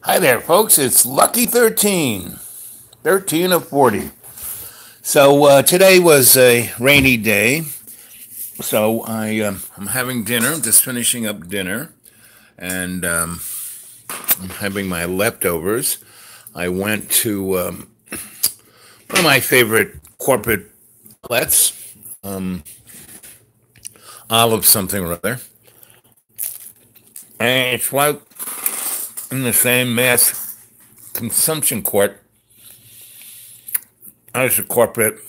Hi there, folks. It's Lucky 13, 13 of 40. So today was a rainy day. So I'm having dinner. I'm just finishing up dinner, and I'm having my leftovers. I went to one of my favorite corporate outlets, Olive something or other, and it's right in the same mass consumption court as the corporate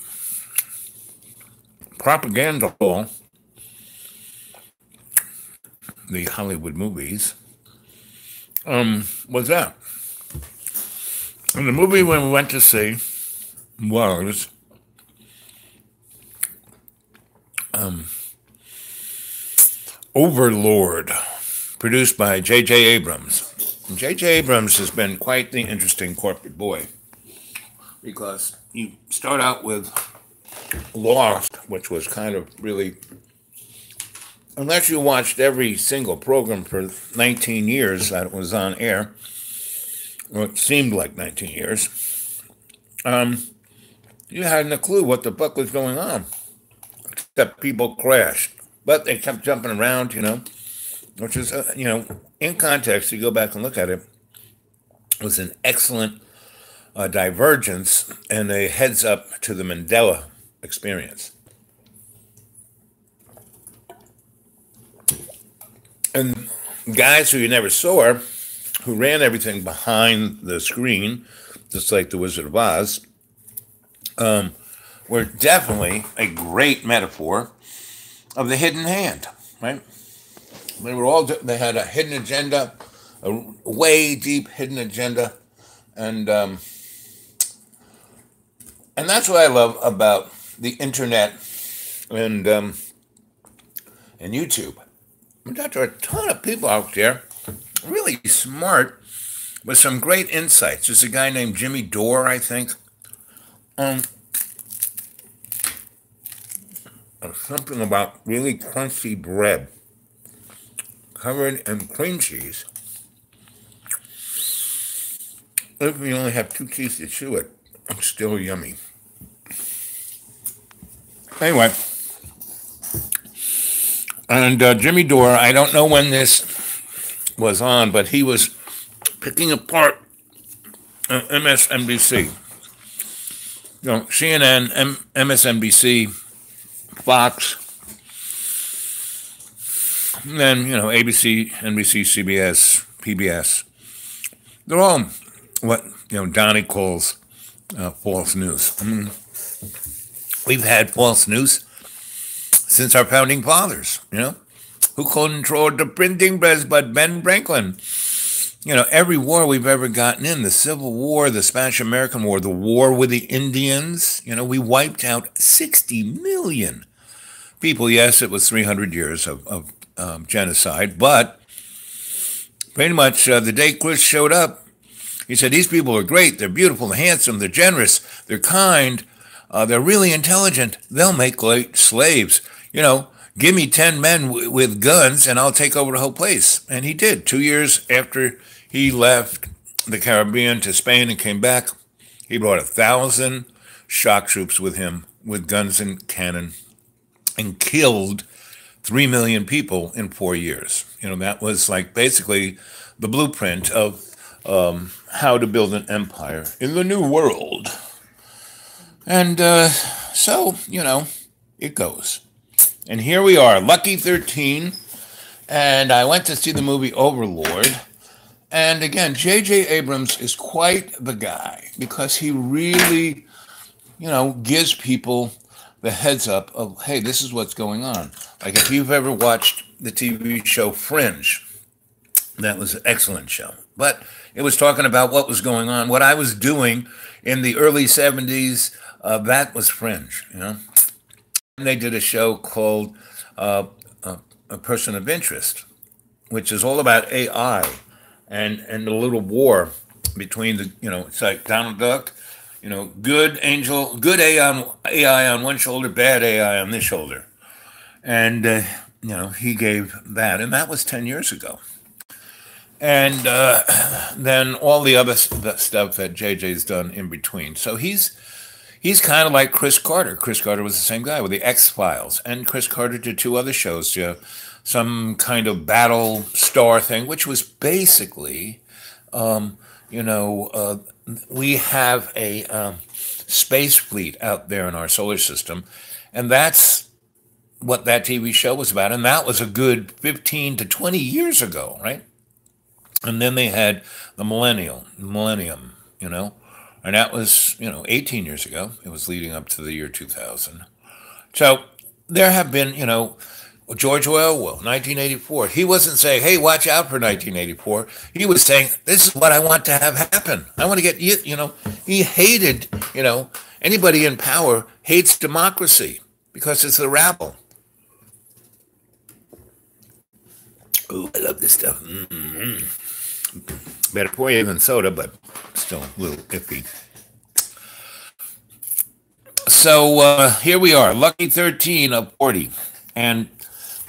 propaganda hall, the Hollywood movies. Was that? And the movie we went to see was Overlord, produced by J.J. Abrams. And J.J. Abrams has been quite the interesting corporate boy, because you start out with Lost, which was kind of really, unless you watched every single program for 19 years that it was on air, or it seemed like 19 years, you hadn't a clue what the fuck was going on, except people crashed. But they kept jumping around, which is, in context, you go back and look at it, it was an excellent divergence and a heads up to the Mandela experience. And guys who you never saw, who ran everything behind the screen, just like the Wizard of Oz, were definitely a great metaphor of the hidden hand, right? They had a hidden agenda, a way deep hidden agenda, and that's what I love about the internet and YouTube. There are a ton of people out there, really smart, with some great insights. There's a guy named Jimmy Dore, I think. Something about really crunchy bread covered in cream cheese. If you only have 2 teeth to chew it, it's still yummy. Anyway, and Jimmy Dore, I don't know when this was on, but he was picking apart MSNBC. CNN, MSNBC, Fox, and then, ABC, NBC, CBS, PBS. They're all what, Donnie calls false news. I mean, we've had false news since our founding fathers, Who controlled the printing press but Ben Franklin? Every war we've ever gotten in, the Civil War, the Spanish-American War, the war with the Indians, we wiped out 60 million people. Yes, it was 300 years of genocide, but pretty much the day Chris showed up, he said, these people are great, they're beautiful, they're handsome, they're generous, they're kind, they're really intelligent, they'll make great slaves. Give me 10 men with guns and I'll take over the whole place. And he did. 2 years after he left the Caribbean to Spain and came back, he brought 1,000 shock troops with him with guns and cannon and killed 3 million people in 4 years. That was like basically the blueprint of how to build an empire in the New World. And so, it goes. And here we are, Lucky 13, and I went to see the movie Overlord. And again, J.J. Abrams is quite the guy, because he really, gives people the heads up of, hey, this is what's going on. Like if you've ever watched the TV show Fringe, that was an excellent show. But it was talking about what was going on, what I was doing in the early 70s. That was Fringe, And they did a show called A Person of Interest, which is all about AI and the little war between the, it's like Donald Duck, good AI on one shoulder, bad AI on this shoulder. And, he gave that, and that was 10 years ago. and then all the other stuff that JJ's done in between. So he's kind of like Chris Carter. Chris Carter was the same guy with the X Files, and Chris Carter did two other shows, some kind of battle star thing, which was basically, you know, we have a space fleet out there in our solar system, and that's what that TV show was about, and that was a good 15 to 20 years ago, right? And then they had the millennium, and that was, 18 years ago. It was leading up to the year 2000. So there have been, George Orwell, 1984. He wasn't saying, hey, watch out for 1984. He was saying, this is what I want to have happen. I want to get he hated, anybody in power hates democracy because it's the rabble. Oh, I love this stuff. Mm-hmm. Better pour you than soda, but still a little iffy. So here we are, lucky 13 of 40. And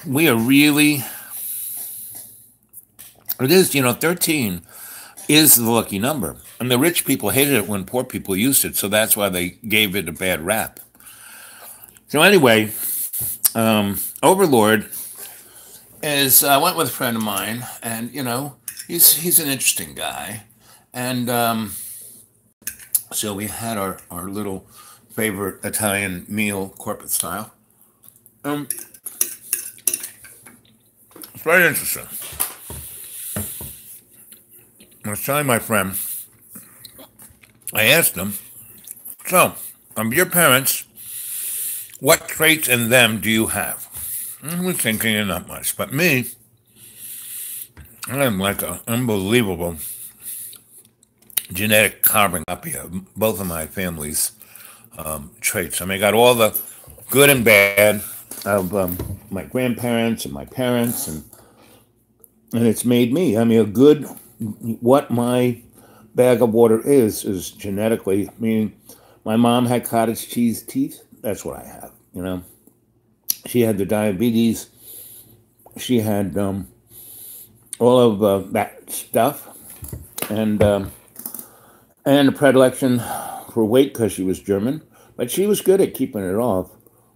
we are really, it is, 13 is the lucky number. And the rich people hated it when poor people used it, so that's why they gave it a bad rap. So anyway, Overlord is, I went with a friend of mine, and, he's an interesting guy. And so we had our little favorite Italian meal, corporate style. It's very interesting. I was telling my friend, I asked him, so, your parents, what traits in them do you have? I was thinking not much, but me, I'm like an unbelievable genetic carbon copy of both of my family's traits. I mean, I got all the good and bad of my grandparents and my parents, and it's made me. I mean, what my bag of water is genetically. I mean, my mom had cottage cheese teeth. That's what I have, She had the diabetes. She had all of that stuff, and a predilection for weight because she was German. But she was good at keeping it off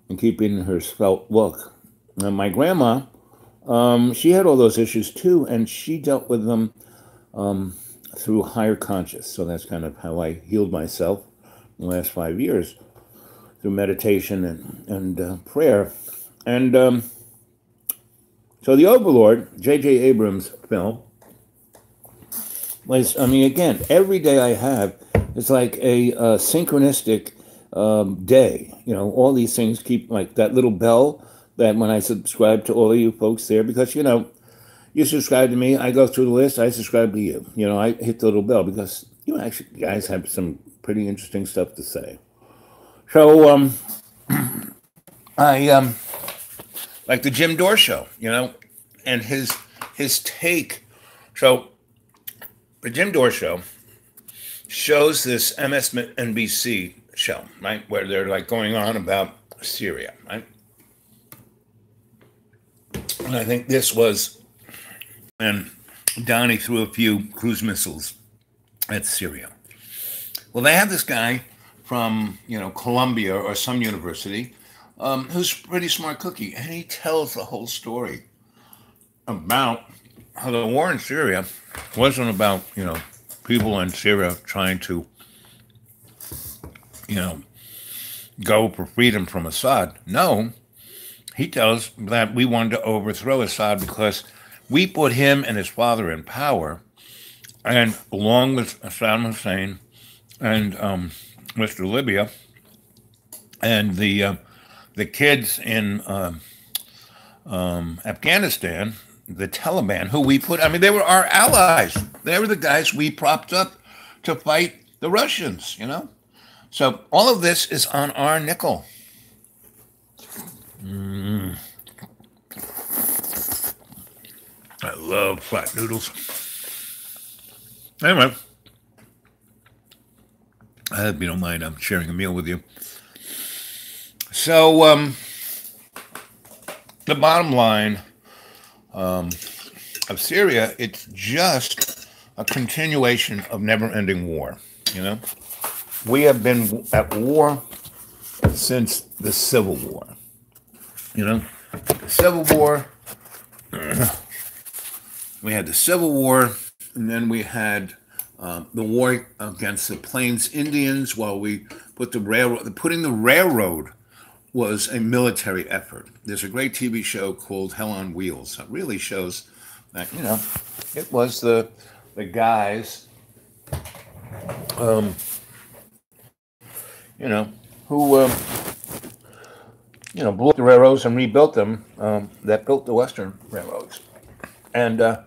and keeping her svelte look. And my grandma, she had all those issues too, and she dealt with them through higher conscious. So that's kind of how I healed myself in the last 5 years, through meditation and prayer. And so the Overlord, J.J. Abrams' film, was, again, every day I have is like a synchronistic day. All these things keep, like that little bell that when I subscribe to all of you folks there, because, you subscribe to me, I go through the list, I subscribe to you. I hit the little bell because you actually guys have some pretty interesting stuff to say. So I like the Jim Dore show, and his take. So the Jim Dore show shows this MSNBC show, right, where they're like going on about Syria, right? And I think this was, and Donnie threw a few cruise missiles at Syria. Well, they have this guy from, Columbia or some university, who's a pretty smart cookie, and he tells the whole story about how the war in Syria wasn't about, people in Syria trying to, go for freedom from Assad. No, he tells that we wanted to overthrow Assad because we put him and his father in power, and along with Saddam Hussein and Mr. Libya and the kids in Afghanistan, the Taliban, who we put, they were our allies. They were the guys we propped up to fight the Russians, So all of this is on our nickel. I love flat noodles. Anyway, I hope you don't mind, I'm sharing a meal with you. So, the bottom line, of Syria, it's just a continuation of never-ending war. You know, we have been at war since the Civil War. You know, the Civil War. We had the Civil War, and then we had the war against the Plains Indians. While we put the railroad, putting the railroad was a military effort. There's a great TV show called Hell on Wheels. It really shows that it was the guys, who blew up the railroads and rebuilt them. That built the Western railroads, and the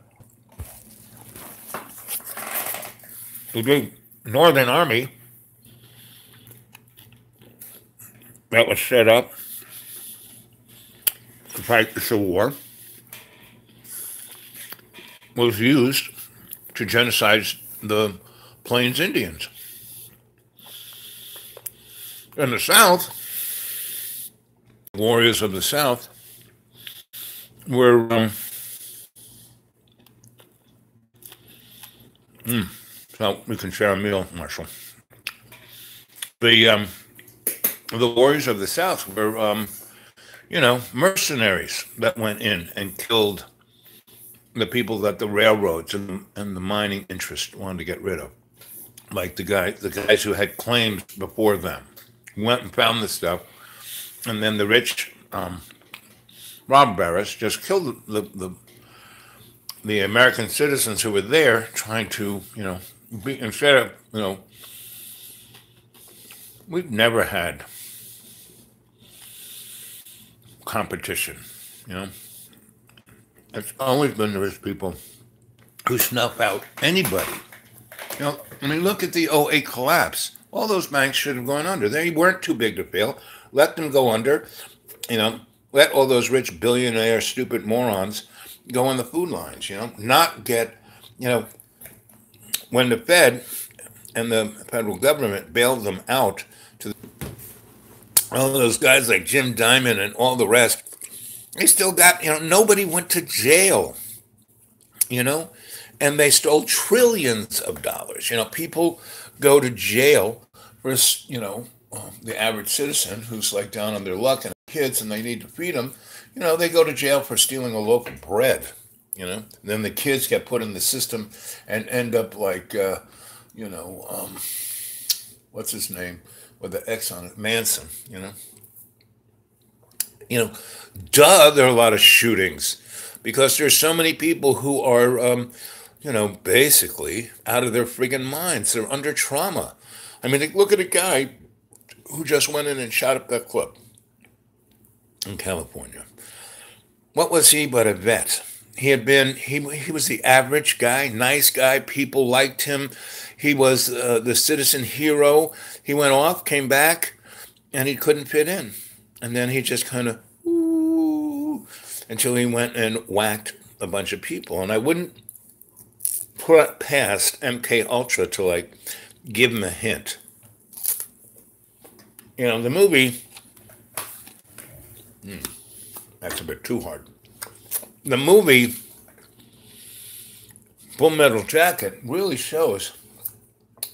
big Northern Army that was set up to fight the Civil War was used to genocide the Plains Indians. In the South, warriors of the South were so we can share a meal, Marshall. The warriors of the South were mercenaries that went in and killed the people that the railroads and the mining interest wanted to get rid of, like the guys who had claims before them went and found the stuff, and then the rich robber barons just killed the American citizens who were there, trying to instead of we've never had competition. It's always been the rich people who snuff out anybody. Look at the '08 collapse. All those banks should have gone under. They weren't too big to fail. Let them go under. Let all those rich billionaire stupid morons go on the food lines. Not get, when the Fed and the federal government bailed them out to all those guys like Jim Dimon and all the rest, they still got, nobody went to jail, and they stole trillions of dollars. People go to jail for, the average citizen who's like down on their luck and kids and they need to feed them. They go to jail for stealing a loaf of bread. Then the kids get put in the system and end up like, what's his name with the X on it, Manson. There are a lot of shootings because there's so many people who are, basically out of their friggin' minds. They're under trauma. Look at a guy who just went in and shot up that club in California. What was he but a vet? He was the average guy, nice guy. People liked him. He was the citizen hero. He went off, came back, and he couldn't fit in. And then he just kind of, until he went and whacked a bunch of people. And I wouldn't put past MK Ultra to give him a hint. The movie, that's a bit too hard. The movie Full Metal Jacket really shows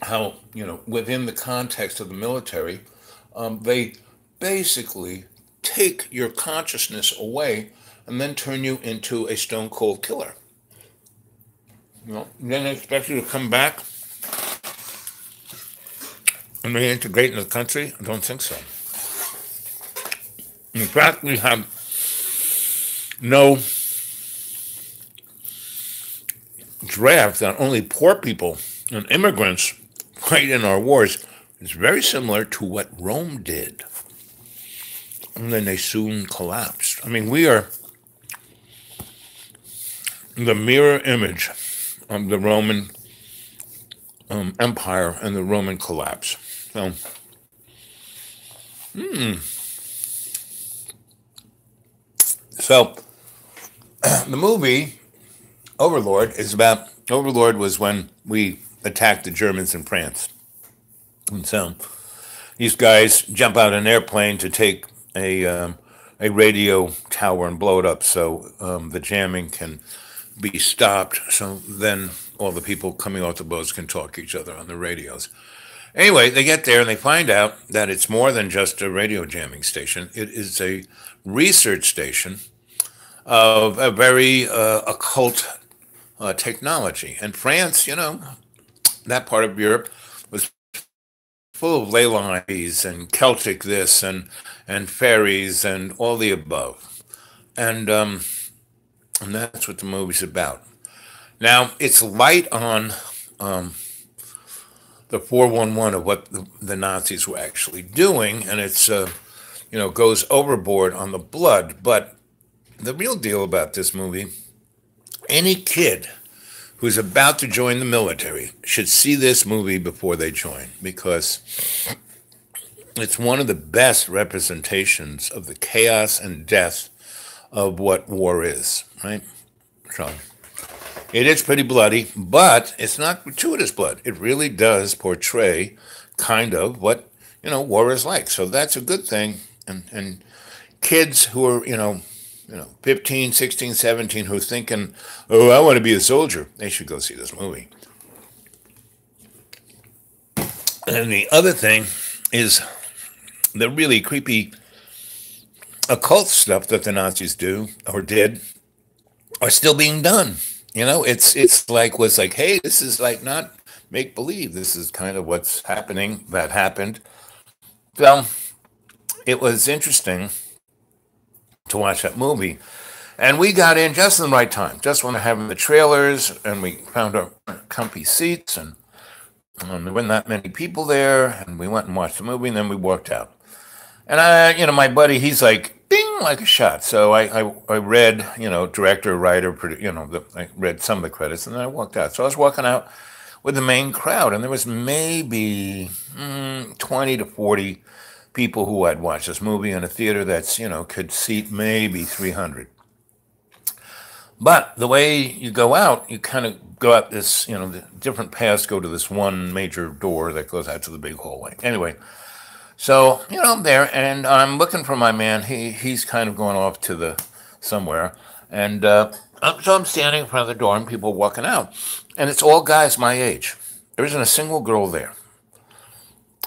how, within the context of the military, they basically take your consciousness away and then turn you into a stone cold killer. Then they expect you to come back and reintegrate in the country? I don't think so. In fact, we have no draft that only poor people and immigrants fight in our wars. It's very similar to what Rome did. And then they soon collapsed. We are the mirror image of the Roman Empire and the Roman collapse. So the movie Overlord was when we attacked the Germans in France. And so these guys jump out an airplane to take a radio tower and blow it up so the jamming can be stopped so then all the people coming off the boats can talk to each other on the radios. Anyway, they get there and they find out that it's more than just a radio jamming station. It is a research station of a very occult technology. And France, that part of Europe was full of ley lines and Celtic this and fairies and all the above. And that's what the movie's about. Now, it's light on the 411 of what the Nazis were actually doing, and it's, goes overboard on the blood. But the real deal about this movie, any kid who's about to join the military should see this movie before they join, because it's one of the best representations of the chaos and death of what war is, right? So it is pretty bloody, but it's not gratuitous blood. It really does portray kind of what, war is like. So that's a good thing. And kids who are, 15, 16, 17, who are thinking, oh, I want to be a soldier, they should go see this movie. And the other thing is the really creepy occult stuff that the Nazis do or did are still being done. It's like, hey, this is like not make believe. This is kind of what's happening, that happened. So it was interesting to watch that movie. And we got in just in the right time, just when they're having the trailers, and we found our comfy seats, and there weren't that many people there, and we went and watched the movie, and then we walked out. And my buddy, he's like, bing, like a shot. So I read, director, writer, I read some of the credits, and then I walked out. So I was walking out with the main crowd, and there was maybe 20 to 40 people who had watched this movie in a theater that's, could seat maybe 300. But the way you go out, you kind of go out this, the different paths go to this one major door that goes out to the big hallway. Anyway, so, I'm there, and I'm looking for my man. He's kind of going off to the somewhere. And so I'm standing in front of the door, and people are walking out. And it's all guys my age. There isn't a single girl there.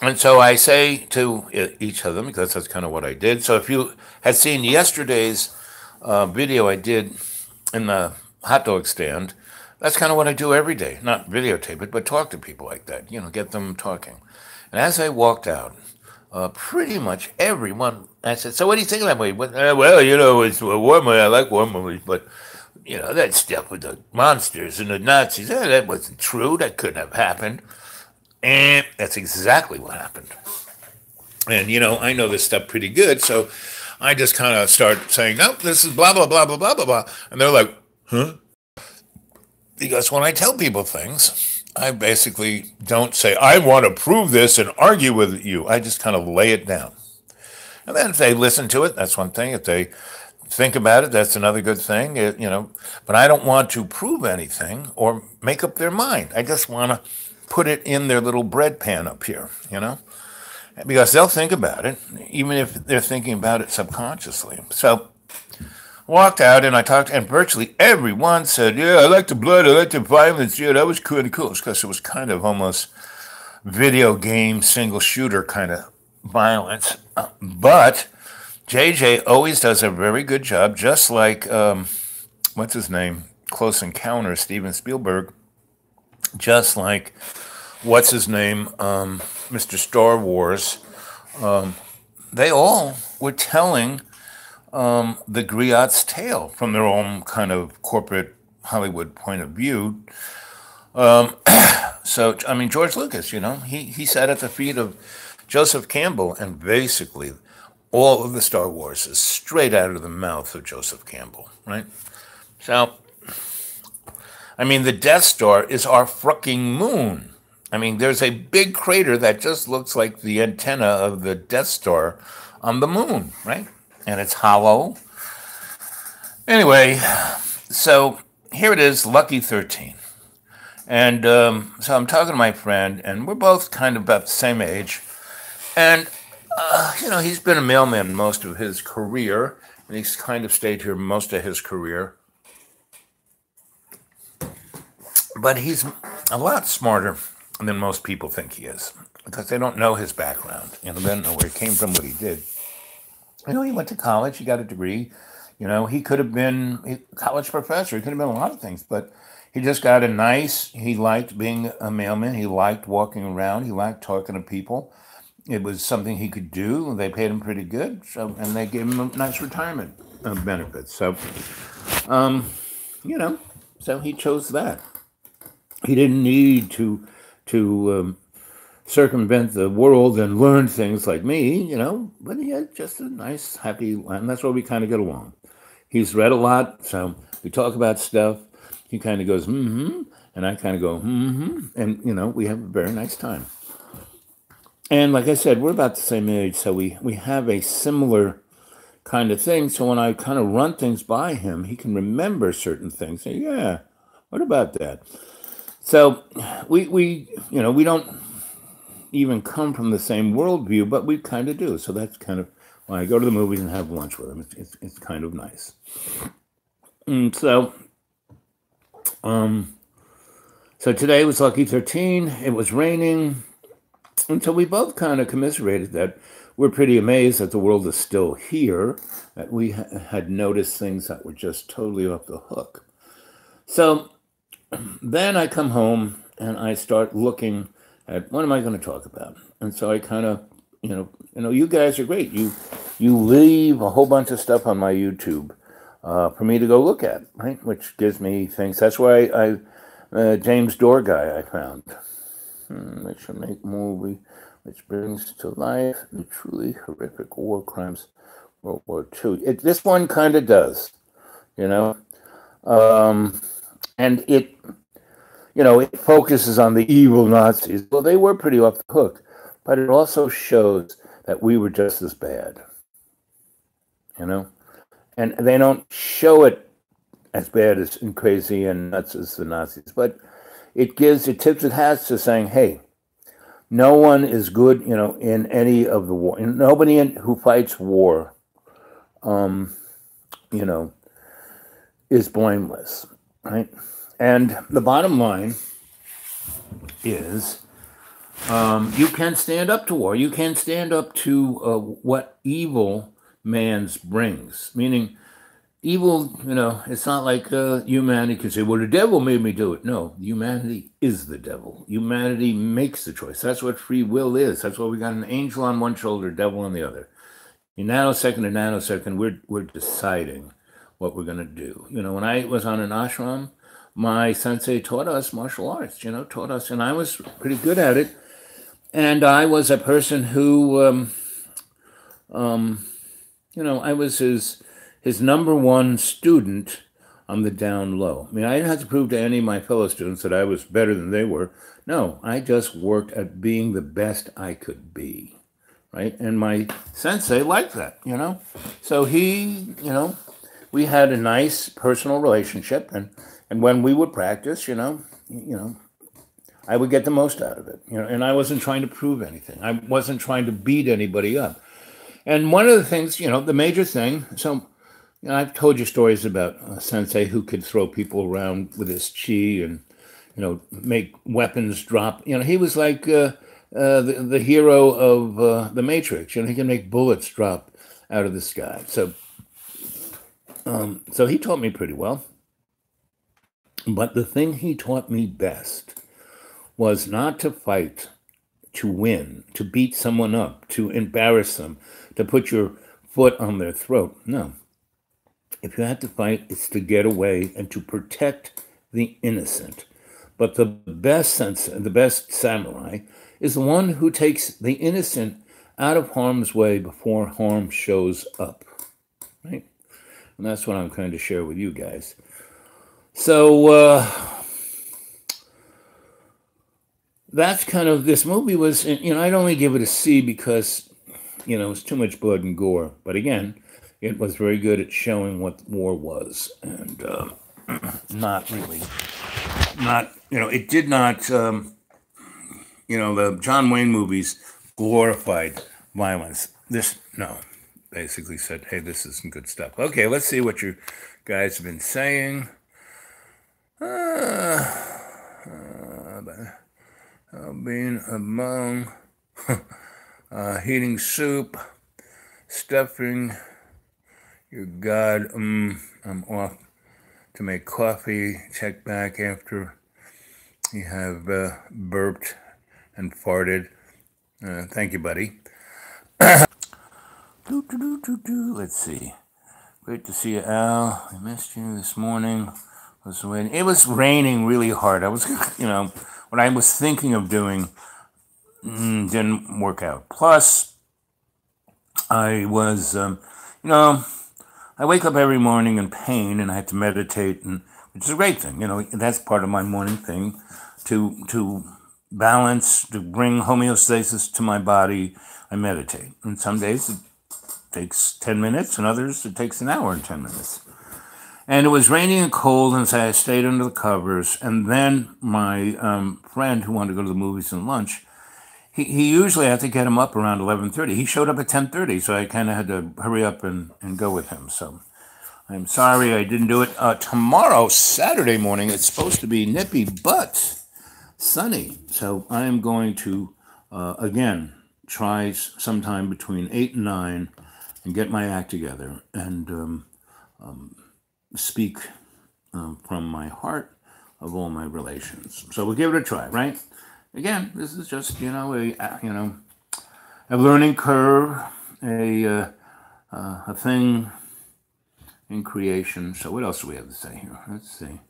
And so I say to each of them, because that's kind of what I did. So if you had seen yesterday's video I did in the hot dog stand, that's kind of what I do every day. Not videotape it, but talk to people like that, get them talking. And as I walked out, pretty much everyone, I said, so what do you think of that movie? Well, it's a war movie. I like war movies, but, that stuff with the monsters and the Nazis, that wasn't true. That couldn't have happened. And that's exactly what happened. And, I know this stuff pretty good, so I just kind of start saying, no, this is blah, blah, blah, blah, blah, blah, blah. And they're like, huh? Because when I tell people things, I basically don't say, I want to prove this and argue with you. I just kind of lay it down. And then if they listen to it, that's one thing. If they think about it, that's another good thing, But I don't want to prove anything or make up their mind. I just want to put it in their little bread pan up here, Because they'll think about it, even if they're thinking about it subconsciously. So walked out and I talked, and virtually everyone said, yeah, I like the blood, I like the violence, yeah, that was kind of cool. Because it was kind of almost video game, single shooter kind of violence. But JJ always does a very good job, just like, what's his name? Close Encounters, Steven Spielberg. Just like, what's his name? Mr. Star Wars. They all were telling the Griot's tale from their own kind of corporate Hollywood point of view. So, George Lucas, he sat at the feet of Joseph Campbell, and basically all of the Star Wars is straight out of the mouth of Joseph Campbell, right? So, the Death Star is our fucking moon. There's a big crater that just looks like the antenna of the Death Star on the moon, right? And it's hollow. Anyway, so here it is, Lucky 13. And so I'm talking to my friend, and we're both kind of about the same age. And, he's been a mailman most of his career, and he's kind of stayed here most of his career. But he's a lot smarter than most people think he is because they don't know his background. They don't know where he came from, what he did. He went to college, he got a degree. He could have been a college professor. He could have been a lot of things, but he just got he liked being a mailman. He liked walking around. He liked talking to people. It was something he could do. They paid him pretty good, and they gave him a nice retirement benefits. Um, you know, so he chose that. He didn't need to circumvent the world and learn things like me, but he had just a nice, happy, and that's why we kind of get along. He's read a lot, so we talk about stuff. He kind of goes, and I kind of go, and we have a very nice time. And like I said, we're about the same age, so we have a similar kind of thing. So when I kind of run things by him, he can remember certain things. Say, yeah, what about that? So we don't even come from the same worldview, but we kind of do. So that's kind of why I go to the movies and have lunch with him. It's kind of nice. And so today was Lucky 13. It was raining. And so we both kind of commiserated that we're pretty amazed that the world is still here, that we had noticed things that were just totally off the hook. So then I come home and I start looking at what am I going to talk about? And so I kind of, you guys are great. You leave a whole bunch of stuff on my YouTube for me to go look at, right? Which gives me things. That's why James Door guy I found. They should make a movie which brings to life the truly horrific war crimes World War II. This one kind of does, and it focuses on the evil Nazis. Well, they were pretty off the hook, but it also shows that we were just as bad, and they don't show it as bad as and crazy and nuts as the Nazis, but it tips its hats to saying, hey, no one is good, in any of the war. Nobody who fights war, is blameless, right? And the bottom line is you can stand up to war. You can stand up to what evil man's brings, meaning evil, it's not like humanity can say, well, the devil made me do it. No, humanity is the devil. Humanity makes the choice. That's what free will is. That's why we got an angel on one shoulder, devil on the other. In nanosecond to nanosecond, we're deciding what we're going to do. When I was on an ashram, my sensei taught us martial arts, taught us, and I was pretty good at it. And I was a person who, I was his number one student on the down low. I mean, I didn't have to prove to any of my fellow students that I was better than they were. No, I just worked at being the best I could be, right? And my sensei liked that, So he, we had a nice personal relationship, and when we would practice, I would get the most out of it, and I wasn't trying to prove anything. I wasn't trying to beat anybody up. And one of the things, the major thing, so I've told you stories about a sensei who could throw people around with his chi and, make weapons drop. He was like the hero of the Matrix. He can make bullets drop out of the sky. So he taught me pretty well. But the thing he taught me best was not to fight to win, to beat someone up, to embarrass them, to put your foot on their throat. No. If you had to fight, it's to get away and to protect the innocent. But the best samurai is the one who takes the innocent out of harm's way before harm shows up. Right? And that's what I'm trying to share with you guys. So that's kind of, this movie was, I'd only give it a C because, it's too much blood and gore. But again, it was very good at showing what war was, and it did not, the John Wayne movies glorified violence. Basically said, hey, this isn't good stuff. Okay, let's see what you guys have been saying. being among heating soup, stuffing your God. I'm off to make coffee. Check back after you have burped and farted. Thank you, buddy. Let's see. Great to see you, Al. I missed you this morning. It was raining really hard. I was, what I was thinking of doing didn't work out. Plus, I was, I wake up every morning in pain and I have to meditate, which is a great thing. That's part of my morning thing, to balance, to bring homeostasis to my body. I meditate, and some days it takes 10 minutes, and others it takes an hour and 10 minutes. And it was raining and cold, and so I stayed under the covers. And then my friend who wanted to go to the movies and lunch, he usually had to get him up around 11:30. He showed up at 10:30, so I kind of had to hurry up and go with him. So I'm sorry I didn't do it. Tomorrow, Saturday morning, it's supposed to be nippy but sunny. So I am going to, again, try sometime between 8 and 9 and get my act together and speak from my heart of all my relations. So we'll give it a try, right? Again, this is just a learning curve, a thing in creation. So what else do we have to say here? Let's see.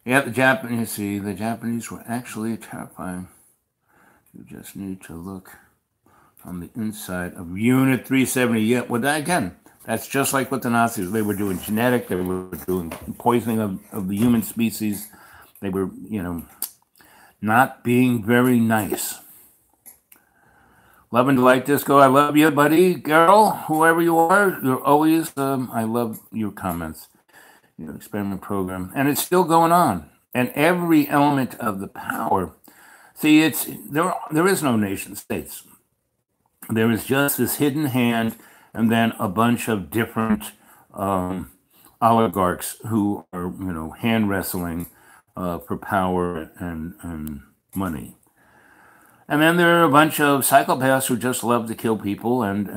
Yeah, the Japanese were actually terrifying. You just need to look on the inside of Unit 370. Yeah, well, again, that's just like what the Nazis, they were doing genetic, they were doing poisoning of the human species. They were, not being very nice. Love and Delight Disco, I love you, buddy, girl, whoever you are. You're always, I love your comments, your experiment program. And it's still going on. And every element of the power, see, there is no nation states. There is just this hidden hand and then a bunch of different oligarchs who are, hand wrestling for power and money. And then there are a bunch of psychopaths who just love to kill people and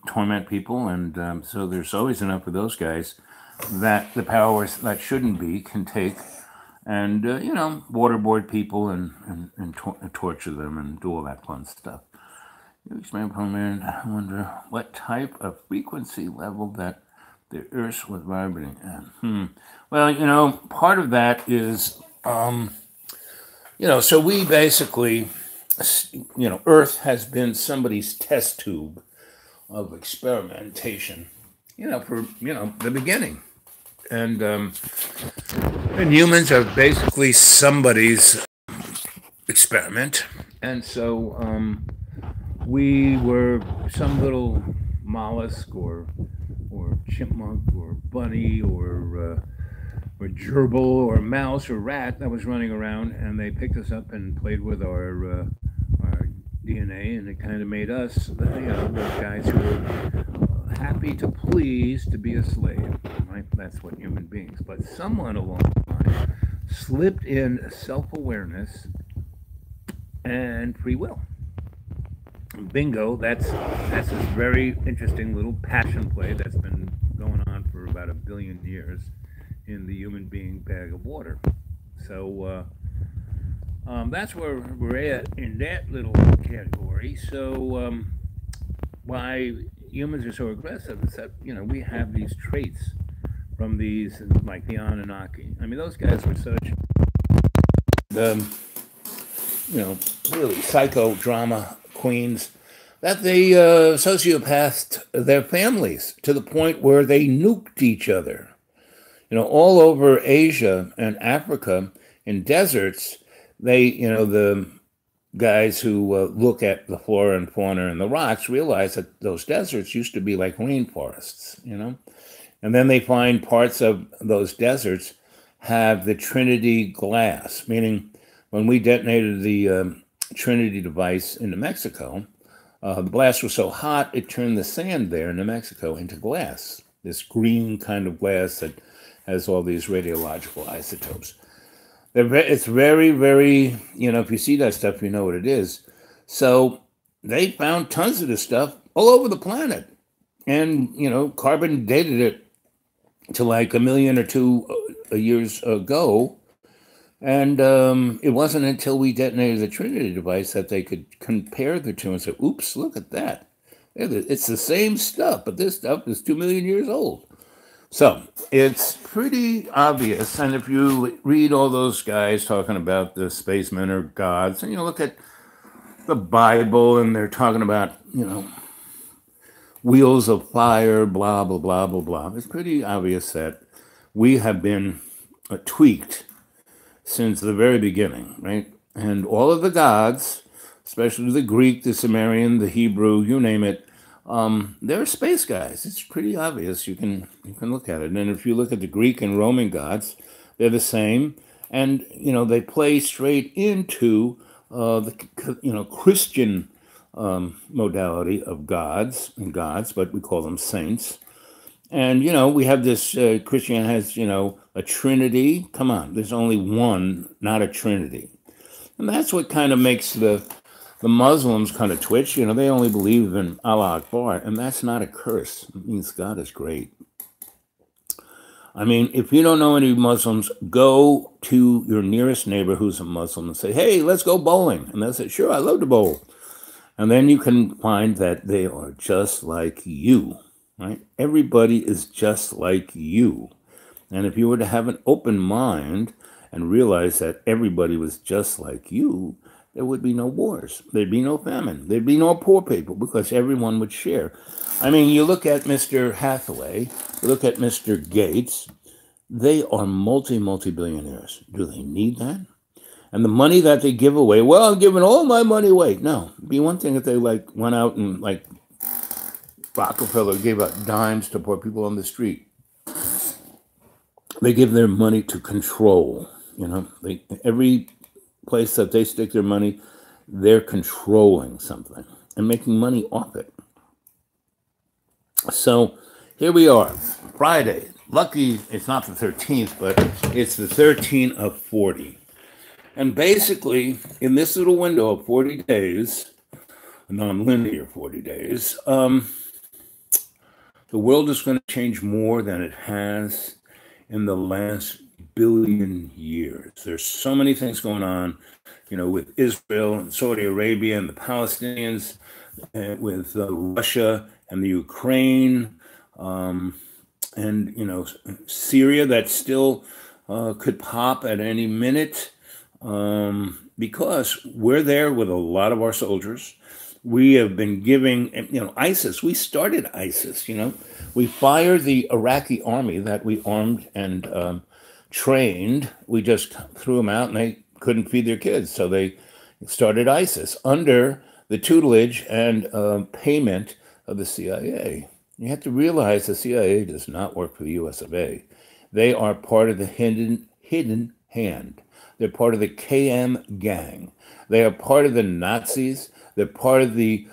torment people. And so there's always enough of those guys that the powers that shouldn't be can take and, waterboard people and torture them and do all that fun stuff. I wonder what type of frequency level that the Earth was vibrating at. Well, part of that is, so we basically, Earth has been somebody's test tube of experimentation, for, the beginning. And humans are basically somebody's experiment. And so we were some little mollusk or chipmunk or bunny or gerbil or mouse or rat that was running around, and they picked us up and played with our DNA, and it kind of made us, those guys who were happy to please to be a slave, right? That's what human beings. But someone along the line slipped in self-awareness and free will. Bingo, that's this very interesting little passion play that's been going on for about 1 billion years in the human being bag of water. So that's where we're at in that little category. So why humans are so aggressive is that, we have these traits from these, like the Anunnaki. I mean, those guys were such, really psychodrama queens that they sociopathed their families to the point where they nuked each other. All over Asia and Africa in deserts, the guys who look at the flora and fauna and the rocks realize that those deserts used to be like rainforests, And then they find parts of those deserts have the Trinity glass, meaning when we detonated the Trinity device in New Mexico, the blast was so hot, it turned the sand there in New Mexico into glass, this green kind of glass that has all these radiological isotopes. It's very, very, if you see that stuff, you know what it is. So they found tons of this stuff all over the planet. And, carbon dated it to like a million or two years ago. And it wasn't until we detonated the Trinity device that they could compare the two and say, oops, look at that. It's the same stuff, but this stuff is 2 million years old. So it's pretty obvious. And if you read all those guys talking about the spacemen or gods, and you look at the Bible and they're talking about, wheels of fire, blah, blah, blah, blah, blah, it's pretty obvious that we have been tweaked since the very beginning, right? And all of the gods, especially the Greek, the Sumerian, the Hebrew, you name it, they're space guys. It's pretty obvious. You can look at it. And if you look at the Greek and Roman gods, they're the same. And, they play straight into the, Christian modality of gods, but we call them saints. And, we have this, Christianity has, a trinity. Come on, there's only one, not a trinity. And that's what kind of makes the Muslims kind of twitch. They only believe in Allah Akbar, and that's not a curse. It means God is great. I mean, if you don't know any Muslims, go to your nearest neighbor who's a Muslim and say, hey, let's go bowling. And they'll say, sure, I love to bowl. And then you can find that they are just like you, right? Everybody is just like you. And if you were to have an open mind and realize that everybody was just like you, there would be no wars. There'd be no famine. There'd be no poor people because everyone would share. I mean, you look at Mr. Hathaway, you look at Mr. Gates, they are multi-billionaires. Do they need that? And the money that they give away, well, I'm giving all my money away. No, it'd be one thing if they went out and Rockefeller gave out dimes to poor people on the street. They give their money to control. Every place that they stick their money, they're controlling something and making money off it. So here we are, Friday. Lucky it's not the 13th, but it's the 13th of 40. And basically, in this little window of 40 days, a non-linear 40 days, the world is going to change more than it has in the last billion years. There's so many things going on, with Israel and Saudi Arabia and the Palestinians, with Russia and the Ukraine, and, Syria that still could pop at any minute. Because we're there with a lot of our soldiers. We have been giving, ISIS, we started ISIS, we fired the Iraqi army that we armed and trained. We just threw them out and they couldn't feed their kids. So they started ISIS under the tutelage and payment of the CIA. You have to realize the CIA does not work for the US of A. They are part of the hidden hand. They're part of the KM gang. They are part of the Nazis. They're part of the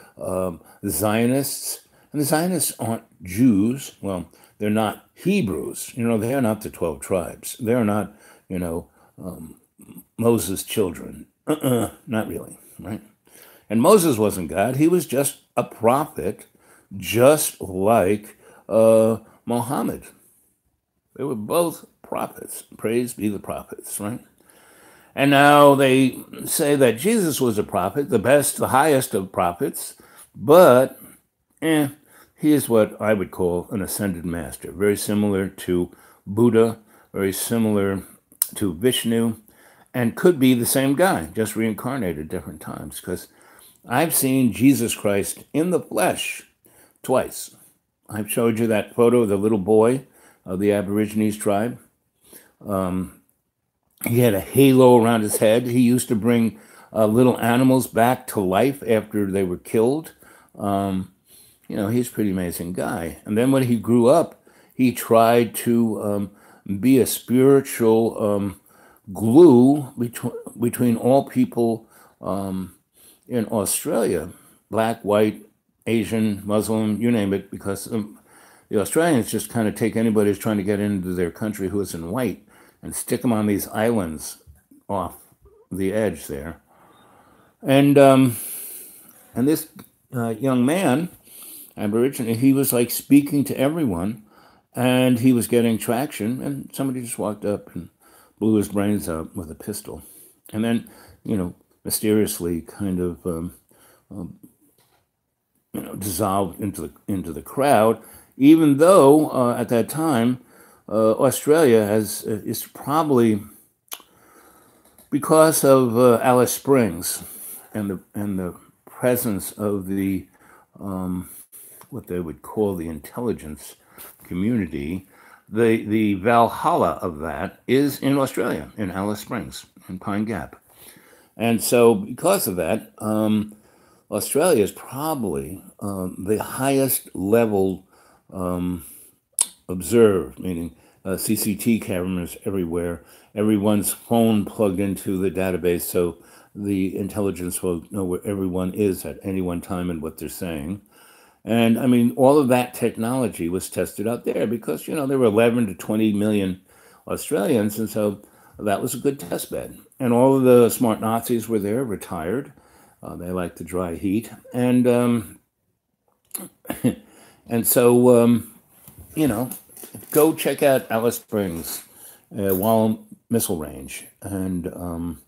Zionists. And the Zionists aren't Jews. Well, they're not Hebrews. They are not the 12 tribes. They are not, Moses' children. Not really, right? And Moses wasn't God. He was just a prophet, just like Muhammad. They were both prophets. Praise be the prophets, right? And now they say that Jesus was a prophet, the best, the highest of prophets, but he is what I would call an ascended master, very similar to Buddha, very similar to Vishnu, and could be the same guy, just reincarnated different times, because I've seen Jesus Christ in the flesh twice. I've showed you that photo of the little boy of the Aborigines tribe. He had a halo around his head. He used to bring little animals back to life after they were killed. He's a pretty amazing guy. And then when he grew up, he tried to be a spiritual glue between all people in Australia, black, white, Asian, Muslim, you name it, because the Australians just kind of take anybody who's trying to get into their country who isn't white and stick them on these islands off the edge there. And this young man, Aborigine, he was like speaking to everyone, and he was getting traction, and somebody just walked up and blew his brains out with a pistol. And then, mysteriously kind of dissolved into the crowd, even though at that time Australia is probably because of Alice Springs and the presence of the what they would call the intelligence community. The Valhalla of that is in Australia, in Alice Springs, in Pine Gap. And so, because of that, Australia is probably the highest level observed, meaning CCT cameras everywhere, everyone's phone plugged into the database, so the intelligence will know where everyone is at any one time and what they're saying. And I mean, all of that technology was tested out there because, there were 11 to 20 million Australians. And so that was a good test bed. And all of the smart Nazis were there, retired. They like the dry heat. And and so, go check out Alice Springs, Wallam Missile Range. And boop,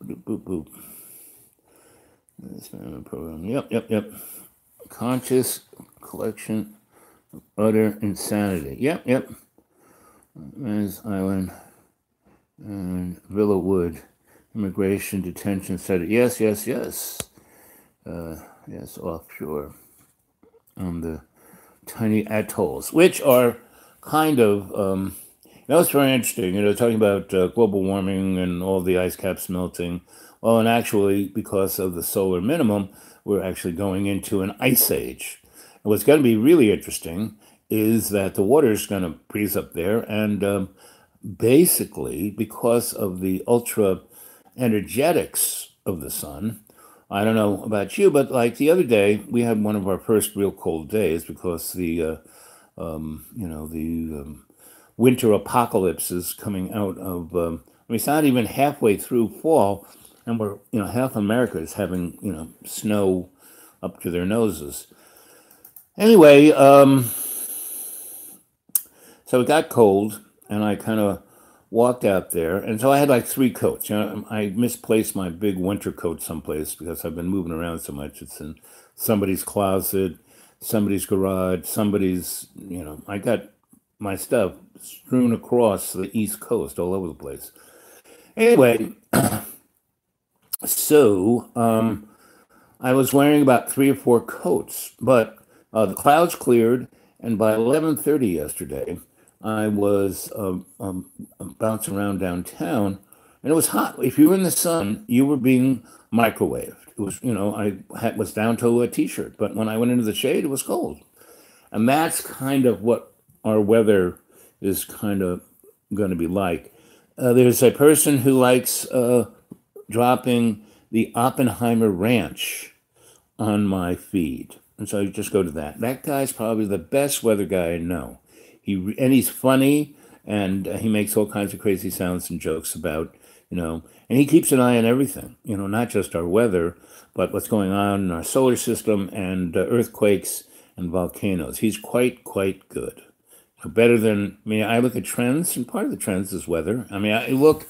boop, boop. Program. Yep. Conscious collection of utter insanity. Yep. Man's Island and Villa Wood immigration detention center. Yes. Yes, offshore on the tiny atolls, which are kind of it's very interesting. Talking about global warming and all the ice caps melting. Well, and actually, because of the solar minimum, we're actually going into an ice age. And what's going to be really interesting is that the water is going to freeze up there. And basically, because of the ultra energetics of the sun, I don't know about you, but like the other day, we had one of our first real cold days because the winter apocalypse is coming out of. It's not even halfway through fall, and we're half America is having snow up to their noses. Anyway, so it got cold, and I kind of walked out there, and so I had like 3 coats. I misplaced my big winter coat someplace because I've been moving around so much. It's in somebody's closet, somebody's garage, somebody's. I got my stuff strewn across the East Coast, all over the place. Anyway. So I was wearing about 3 or 4 coats, but the clouds cleared, and by 11:30 yesterday, I was bouncing around downtown, and it was hot. If you were in the sun, you were being microwaved. It was, was down to a t-shirt, but when I went into the shade, it was cold. And that's kind of what our weather is kind of going to be like. There's a person who likes dropping the Oppenheimer Ranch on my feed. And so you just go to that. That guy's probably the best weather guy I know. He's funny, and he makes all kinds of crazy sounds and jokes about, and he keeps an eye on everything, not just our weather, but what's going on in our solar system and earthquakes and volcanoes. He's quite good. Better than, I look at trends, and part of the trends is weather. I look.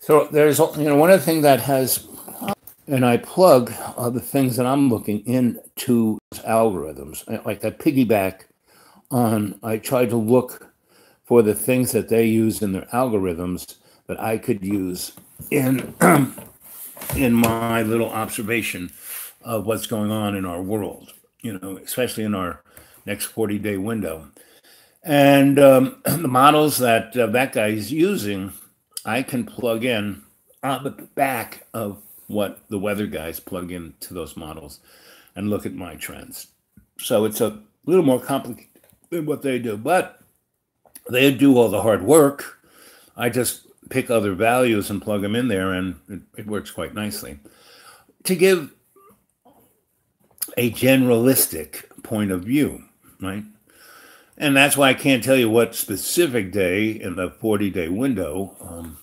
So there's, one of the things that has, and I plug the things that I'm looking into algorithms, like that piggyback on, I try to look for the things that they use in their algorithms that I could use in my little observation of what's going on in our world, especially in our next 40-day window. And the models that that guy is using, I can plug in on the back of what the weather guys plug into those models and look at my trends. So it's a little more complicated than what they do, but they do all the hard work. I just pick other values and plug them in there, and it works quite nicely. To give a generalistic point of view, right? And that's why I can't tell you what specific day in the 40-day window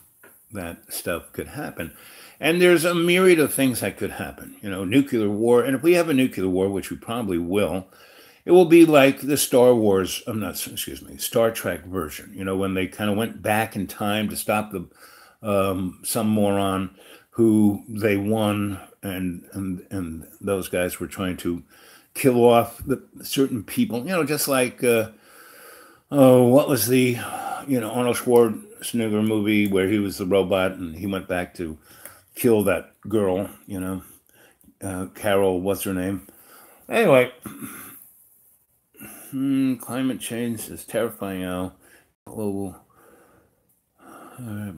that stuff could happen. And there's a myriad of things that could happen. Nuclear war. And if we have a nuclear war, which we probably will, it will be like the Star Wars, I'm not, excuse me, Star Trek version, when they kind of went back in time to stop some moron who they won, and those guys were trying to kill off certain people, just like, what was the, Arnold Schwarzenegger movie where he was the robot and he went back to kill that girl, Carol, what's her name? Anyway, climate change is terrifying now. Global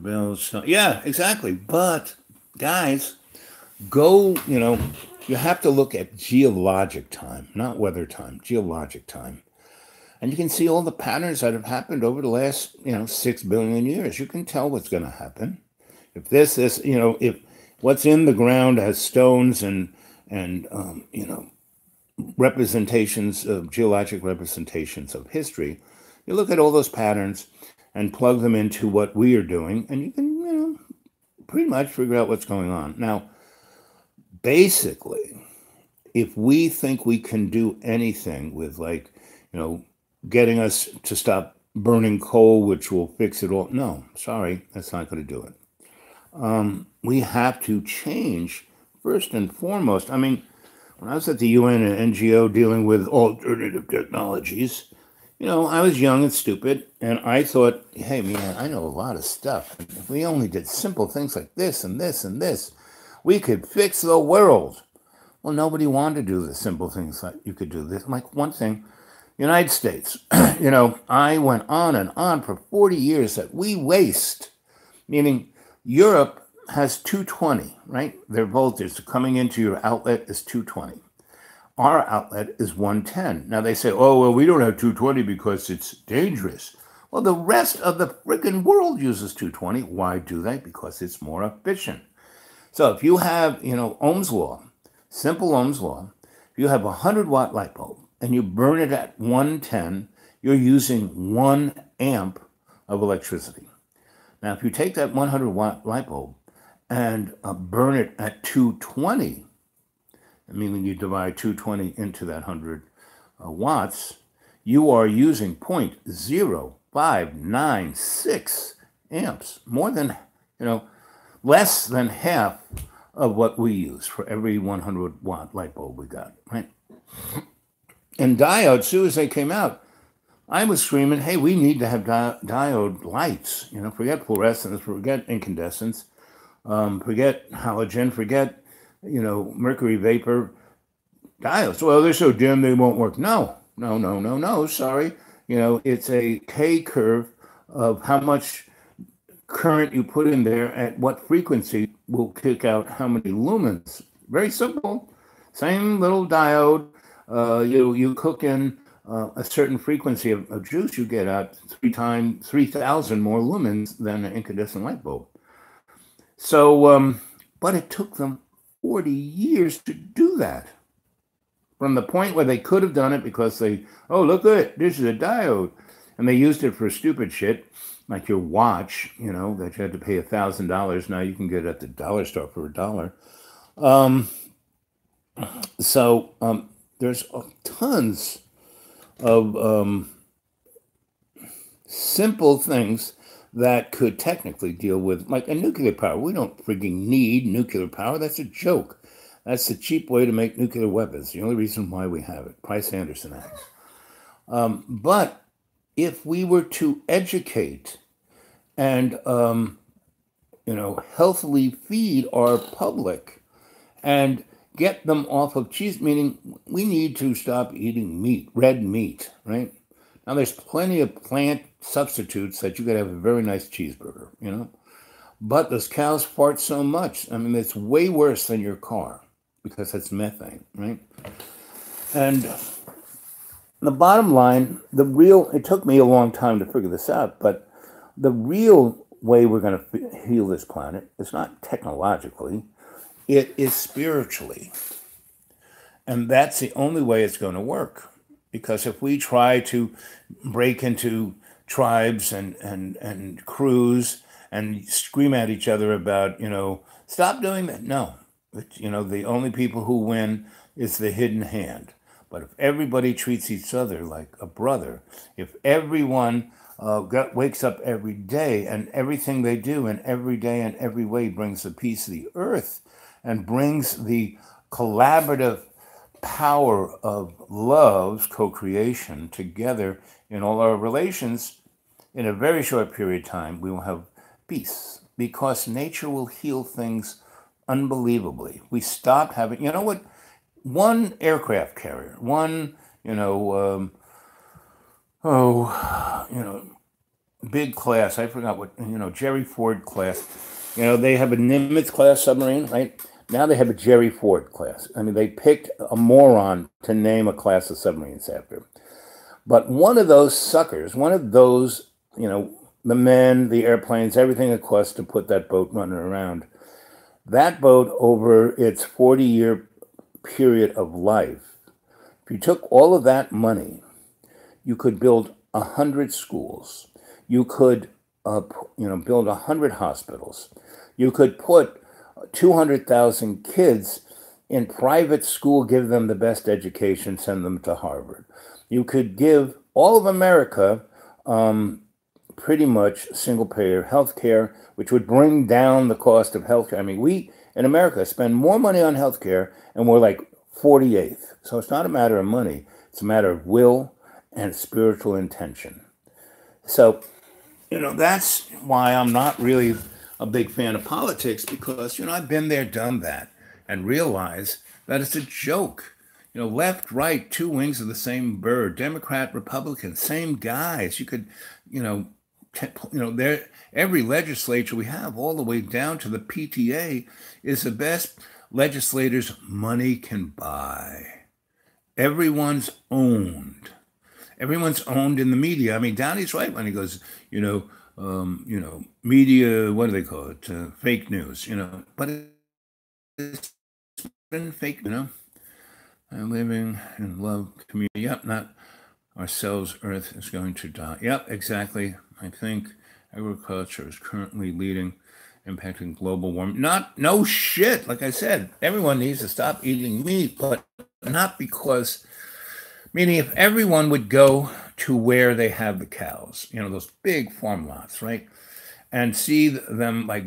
bills. Yeah, exactly. But guys, you have to look at geologic time, not weather time, geologic time. And you can see all the patterns that have happened over the last, 6 billion years. You can tell what's going to happen. If if what's in the ground has stones and representations of geologic representations of history, you look at all those patterns and plug them into what we are doing, and you can, pretty much figure out what's going on. Now, basically, if we think we can do anything with, like, getting us to stop burning coal, which will fix it all, no, sorry, that's not going to do it. We have to change first and foremost. I mean, when I was at the UN and NGO dealing with alternative technologies, I was young and stupid, and I thought, hey, man, I know a lot of stuff. If we only did simple things like this and this and this, we could fix the world. Well, nobody wanted to do the simple things like you could do this. Like one thing, United States, I went on and on for 40 years that we waste, meaning Europe has 220, right? Their voltage coming into your outlet is 220. Our outlet is 110. Now they say, oh, well, we don't have 220 because it's dangerous. Well, the rest of the freaking world uses 220. Why do they? Because it's more efficient. So if you have, Ohm's law, simple Ohm's law, if you have a 100-watt light bulb and you burn it at 110, you're using 1 amp of electricity. Now, if you take that 100-watt light bulb and burn it at 220, I mean, when you divide 220 into that 100 watts, you are using 0.0596 amps, more than, less than half of what we use for every 100-watt light bulb we got, right? And diodes, as soon as they came out, I was screaming, hey, we need to have diode lights. Forget fluorescence, forget incandescence, forget halogen, forget, mercury vapor. Diodes, well, they're so dim they won't work. No, sorry. It's a K curve of how much current you put in there at what frequency will kick out how many lumens. Very simple. Same little diode. You cook in a certain frequency of juice, you get out 3,000 more lumens than an incandescent light bulb. So, but it took them 40 years to do that. From the point where they could have done it because look at it, this is a diode. And they used it for stupid shit, like your watch, that you had to pay $1,000. Now you can get it at the dollar store for $1. There's tons of simple things that could technically deal with, like a nuclear power. We don't freaking need nuclear power. That's a joke. That's the cheap way to make nuclear weapons. The only reason why we have it. Price-Anderson Act. But if we were to educate and, healthily feed our public and get them off of cheese, meaning we need to stop eating meat, red meat, right? Now, there's plenty of plant substitutes that you could have a very nice cheeseburger, But those cows fart so much. I mean, it's way worse than your car because it's methane, right? And the bottom line, it took me a long time to figure this out, but the real way we're going to heal this planet is not technologically, it is spiritually. And that's the only way it's going to work. because if we try to break into tribes and crews and scream at each other about, stop doing that. No, the only people who win is the hidden hand. But if everybody treats each other like a brother, if everyone wakes up every day and everything they do and every day and every way brings the peace of the earth and brings the collaborative power of love's co-creation together in all our relations, in a very short period of time, we will have peace because nature will heal things unbelievably. We stop having, one aircraft carrier, one, big class. I forgot what, Jerry Ford class. They have a Nimitz class submarine, right? Now they have a Jerry Ford class. I mean, they picked a moron to name a class of submarines after. But one of those suckers, one of those, the men, the airplanes, everything it costs to put that boat running around, that boat over its 40-year period of life, if you took all of that money, you could build 100 schools. You could, build 100 hospitals. You could put 200,000 kids in private school, give them the best education, send them to Harvard. You could give all of America pretty much single-payer health care, which would bring down the cost of health care. I mean, we in America spend more money on health care, and we're like 48th. So it's not a matter of money. It's a matter of will and spiritual intention. So, that's why I'm not really a big fan of politics, because, I've been there, done that, and realized that it's a joke. Left, right, two wings of the same bird, Democrat, Republican, same guys. You could, every legislature we have, all the way down to the PTA, is the best legislators money can buy. Everyone's owned. Everyone's owned in the media. I mean, Downey's right when he goes, media, what do they call it? Fake news, but it's been fake, And living in love community. Yep, not ourselves, Earth is going to die. Yep, exactly. I think agriculture is currently leading, impacting global warming. No shit. Like I said, everyone needs to stop eating meat, but not because, meaning if everyone would go to where they have the cows, those big farm lots, right? And see them like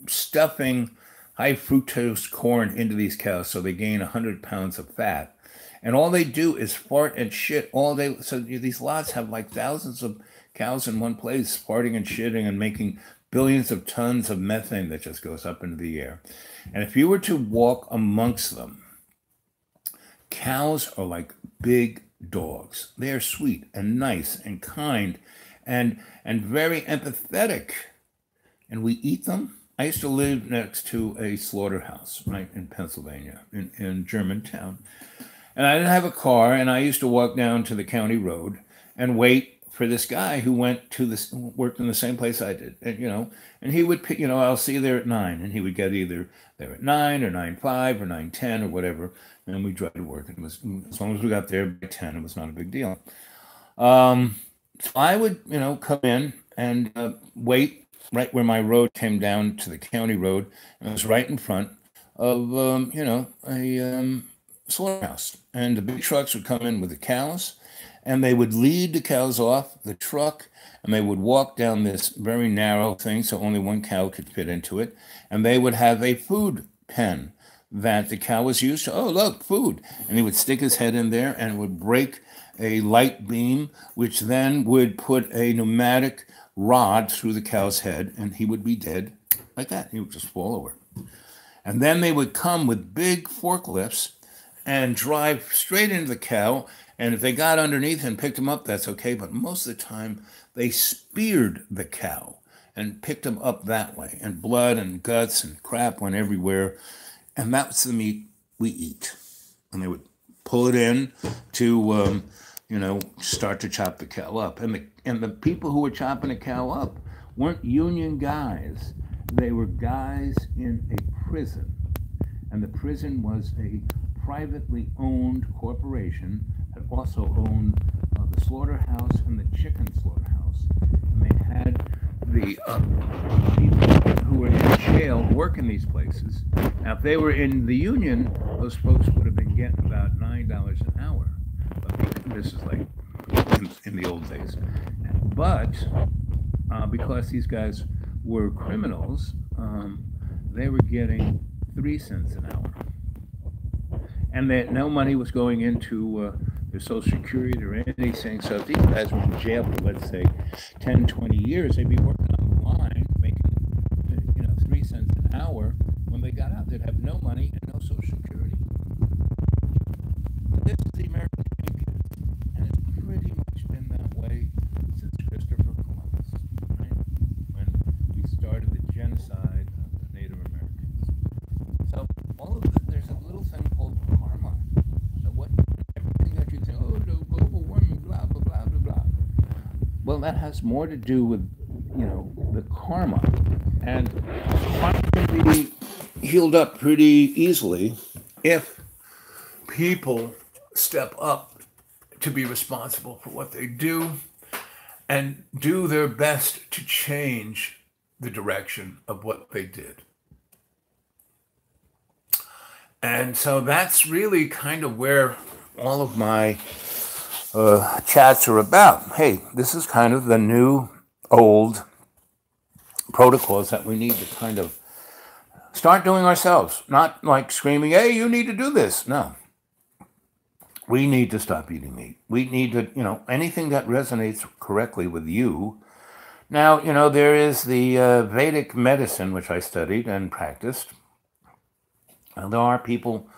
stuffing high fructose corn into these cows so they gain 100 pounds of fat. And all they do is fart and shit all day. So these lots have like thousands of cows in one place, farting and shitting and making billions of tons of methane that just goes up into the air. And if you were to walk amongst them, cows are like big dogs. They are sweet and nice and kind and very empathetic. And we eat them. I used to live next to a slaughterhouse, right, in Pennsylvania, in Germantown. And I didn't have a car, and I used to walk down to the county road and wait for this guy who worked in the same place I did, and he would pick, I'll see you there at 9, and he would get either there at 9 or 9:05 or 9:10 or whatever, and we'd drive to work. It was, as long as we got there by 10, it was not a big deal. So I would, come in and wait right where my road came down to the county road, and it was right in front of, a slaughterhouse. And the big trucks would come in with the cows, and they would lead the cows off the truck, and they would walk down this very narrow thing, so only one cow could fit into it, and they would have a food pen that the cow was used to. Oh, look, food. And he would stick his head in there, and it would break a light beam, which then would put a pneumatic rod through the cow's head, and he would be dead like that. He would just fall over. And then they would come with big forklifts and drive straight into the cow. And if they got underneath and picked him up, that's okay. But most of the time, they speared the cow and picked him up that way. And blood and guts and crap went everywhere. And that's the meat we eat. And they would pull it in to, start to chop the cow up. And the people who were chopping the cow up weren't union guys. They were guys in a prison. And the prison was a privately owned corporation had also owned the slaughterhouse and the chicken slaughterhouse. And they had the people who were in jail work in these places. Now, if they were in the union, those folks would have been getting about $9 an hour. But this is like in the old days. But because these guys were criminals, they were getting 3 cents an hour. And that no money was going into their Social Security or anything. So if these guys were in jail for, let's say, 10, 20 years, they'd be working on the line, making 3 cents an hour. When they got out, they'd have no money and no Social Security. This is the American dream, kids, and it's pretty much been that way since Christopher Columbus, right? When we started the genocide of the Native Americans. So all of this, there's a little thing called karma. So what everything that you think, oh, no, global warming, blah blah blah blah blah. Well, that has more to do with the karma, and karma can be healed up pretty easily if people step up to be responsible for what they do and do their best to change the direction of what they did. And so that's really kind of where all of my chats are about. Hey, this is kind of the new old protocols that we need to kind of start doing ourselves. Not like screaming, hey, you need to do this. No. We need to stop eating meat. We need to, anything that resonates correctly with you. Now, there is the Vedic medicine, which I studied and practiced. And there are people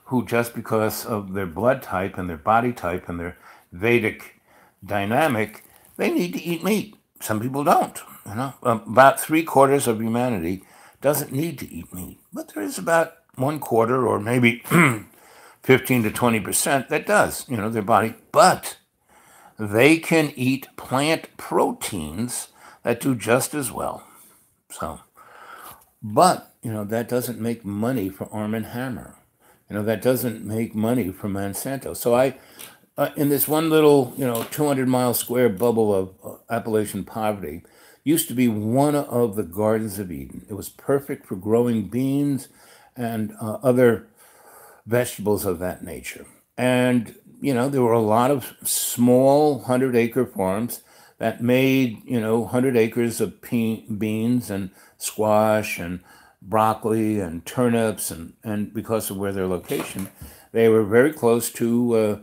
who, just because of their blood type and their body type and their Vedic dynamic, they need to eat meat. Some people don't. About 3/4 of humanity doesn't need to eat meat. But there is about 1/4 or maybe 15 to 20% that does, their body. But they can eat plant proteins that do just as well. So, but, that doesn't make money for Arm & Hammer. That doesn't make money for Monsanto. So I, in this one little, 200-mile square bubble of Appalachian poverty, used to be one of the Gardens of Eden. It was perfect for growing beans and other vegetables of that nature. And, there were a lot of small 100-acre farms that made, 100 acres of beans and squash and broccoli and turnips. And because of where their location, they were very close to,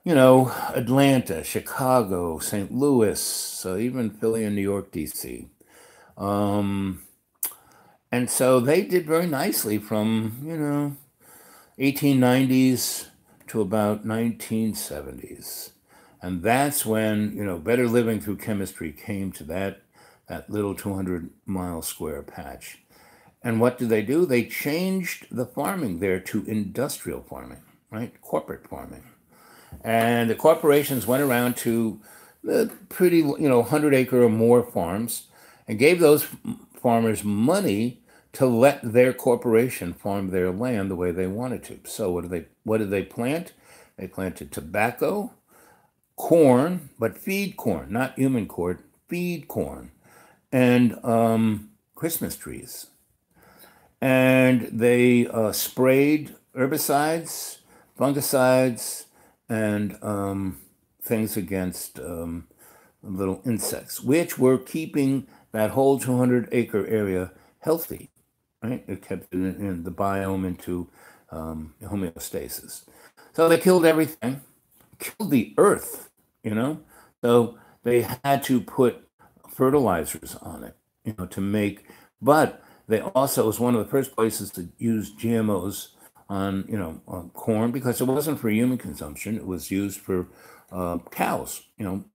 Atlanta, Chicago, St. Louis, even Philly and New York, D.C. And so they did very nicely from, 1890s to about 1970s. And that's when, better living through chemistry came to that little 200-mile square patch. And what did they do? They changed the farming there to industrial farming, right? Corporate farming. And the corporations went around to the pretty, 100-acre or more farms and gave those farmers money to let their corporation farm their land the way they wanted to. So what did they plant? They planted tobacco, corn, but feed corn, not human corn, feed corn, and Christmas trees. And they sprayed herbicides, fungicides, and things against little insects, which were keeping that whole 200-acre area healthy, right? It kept in the biome into homeostasis. So they killed everything, killed the earth, So they had to put fertilizers on it, to make, but they also, it was one of the first places to use GMOs on corn, because it wasn't for human consumption. It was used for cows,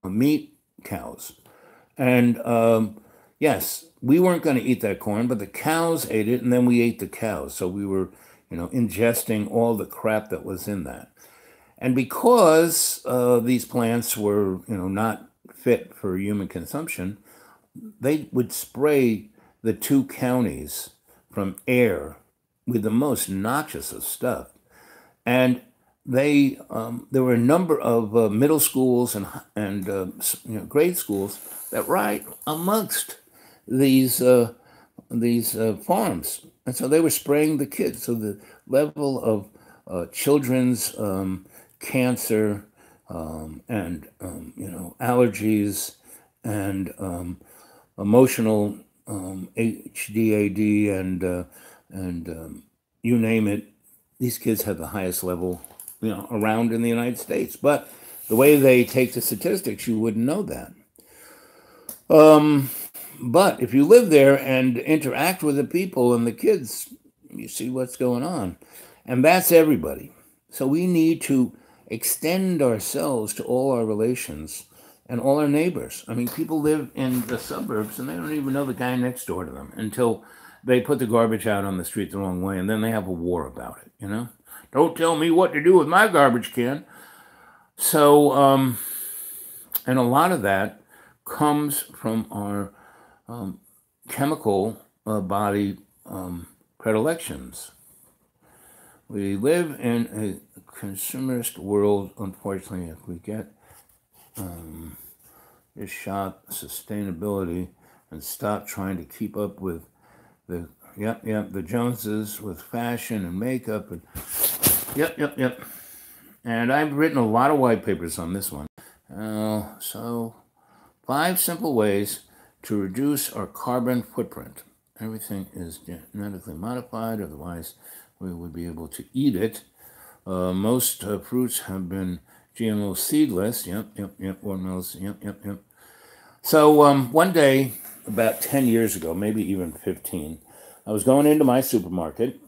meat cows. And yes, we weren't going to eat that corn, but the cows ate it, and then we ate the cows. So we were, ingesting all the crap that was in that. And because these plants were, not fit for human consumption, they would spray the 2 counties from air with the most noxious of stuff. And there were a number of middle schools and grade schools that right amongst these farms, and so they were spraying the kids. So the level of children's cancer and allergies and emotional HDAD and you name it, these kids have the highest level around in the United States. But the way they take the statistics, you wouldn't know that. But if you live there and interact with the people and the kids, you see what's going on. And that's everybody. So we need to extend ourselves to all our relations and all our neighbors. I mean, people live in the suburbs and they don't even know the guy next door to them until they put the garbage out on the street the wrong way, and then they have a war about it. Don't tell me what to do with my garbage can. So, and a lot of that comes from our chemical body predilections. We live in a consumerist world, unfortunately. If we get this shot, sustainability, and stop trying to keep up with the Joneses with fashion and makeup, and yep. And I've written a lot of white papers on this one. So 5 simple ways to reduce our carbon footprint. Everything is genetically modified, otherwise we would be able to eat it. Most fruits have been GMO seedless. Watermelons. Yep. So one day, about 10 years ago, maybe even 15, I was going into my supermarket,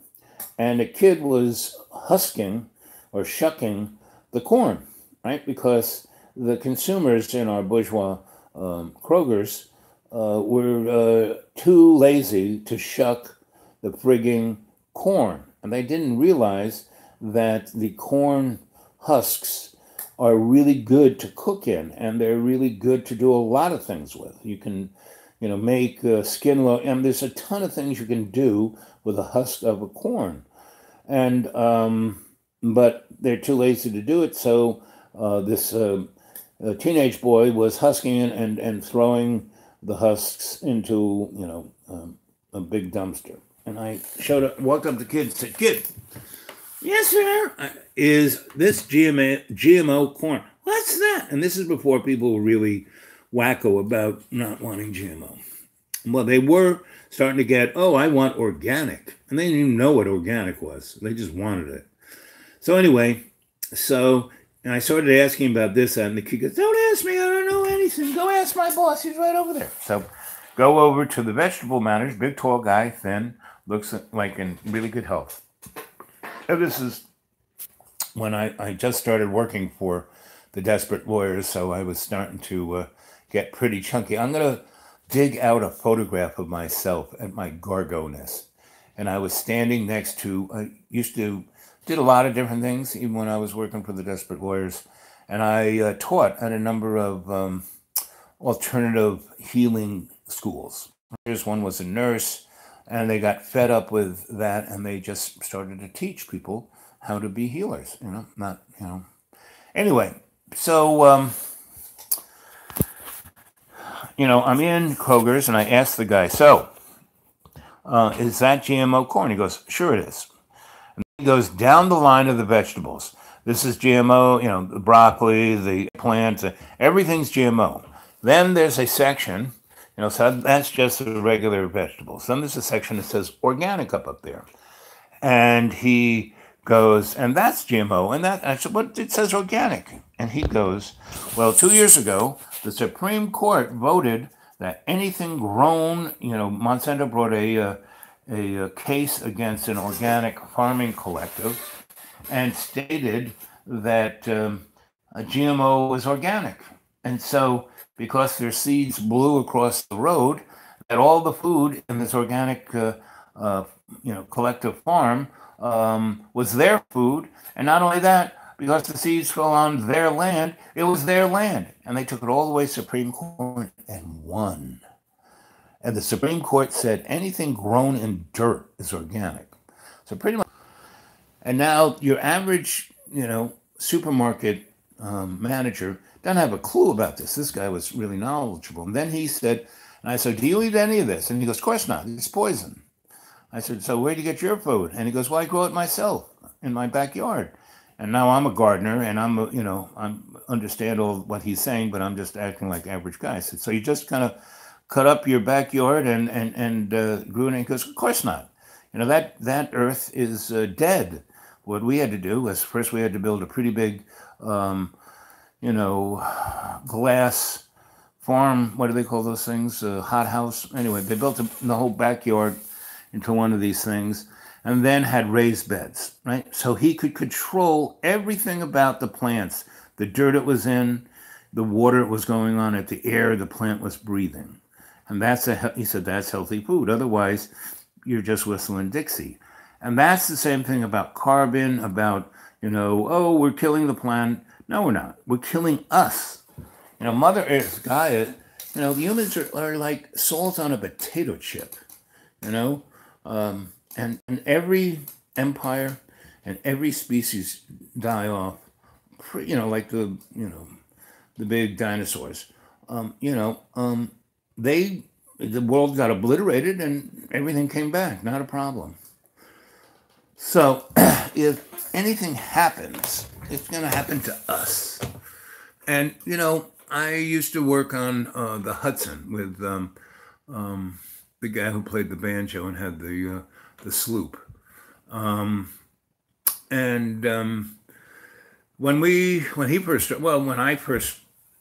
and a kid was husking or shucking the corn, right? Because the consumers in our bourgeois Kroger's were too lazy to shuck the frigging corn. And they didn't realize that the corn husks are really good to cook in, and they're really good to do a lot of things with. You can, make skin low, and there's a ton of things you can do with a husk of a corn. And but they're too lazy to do it. So this teenage boy was husking and throwing the husks into a big dumpster. And I walked up to the kid and said, "Kid, yes, sir, is this GMO corn? What's that?" And this is before people were really wacko about not wanting GMO. Well, they were starting to get, "Oh, I want organic." And they didn't even know what organic was. They just wanted it. So anyway, and I started asking about this, and the kid goes, "Don't ask me, I don't know anything. Go ask my boss, he's right over there." So go over to the vegetable manager, big, tall guy, thin, looks like in really good health. And this is when I just started working for the Desperate Lawyers, so I was starting to get pretty chunky. I'm going to dig out a photograph of myself at my Gargo-ness. And I was standing next to, did a lot of different things, even when I was working for the Desperate Lawyers. And I taught at a number of alternative healing schools. One was a nurse, and they got fed up with that, and they just started to teach people how to be healers, Anyway, so, I'm in Kroger's, and I asked the guy, "So, is that GMO corn?" He goes, "Sure it is." And he goes down the line of the vegetables. This is GMO, the broccoli, the plants, everything's GMO. Then there's a section, so that's just the regular vegetables. Then there's a section that says organic up there. And he goes, "And that's GMO." And I said, "But it says organic." And he goes, "Well, 2 years ago, the Supreme Court voted that anything grown, Monsanto brought a case against an organic farming collective and stated that a GMO was organic. And so, because their seeds blew across the road, that all the food in this organic, collective farm was their food. And not only that, because the seeds fell on their land, it was their land. And they took it all the way to the Supreme Court and won. And the Supreme Court said anything grown in dirt is organic. So pretty much. And now your average supermarket manager doesn't have a clue about this. This guy was really knowledgeable. And then he said, and I said, do you eat any of this? And he goes, of course not. It's poison. I said, so where do you get your food? And he goes, well, I grow it myself in my backyard. And now I'm a gardener and I'm understand all what he's saying, but I'm just acting like average guy. I said, so you just kind of cut up your backyard and grew it? And he goes, of course not. That earth is dead. What we had to do was first we had to build a pretty big, glass farm. What do they call those things? Hot house. Anyway, they built the whole backyard into one of these things and then had raised beds, right? So he could control everything about the plants, the dirt it was in, the water it was going on it, the air the plant was breathing. And he said, that's healthy food. Otherwise, you're just whistling Dixie. And that's the same thing about carbon, about, oh, we're killing the planet. No, we're not. We're killing us. Mother Earth, Gaia, humans are like salt on a potato chip, and every empire and every species die off, like the big dinosaurs. The world got obliterated and everything came back, not a problem. So if anything happens, it's going to happen to us. And, I used to work on the Hudson with the guy who played the banjo and had the sloop. When I first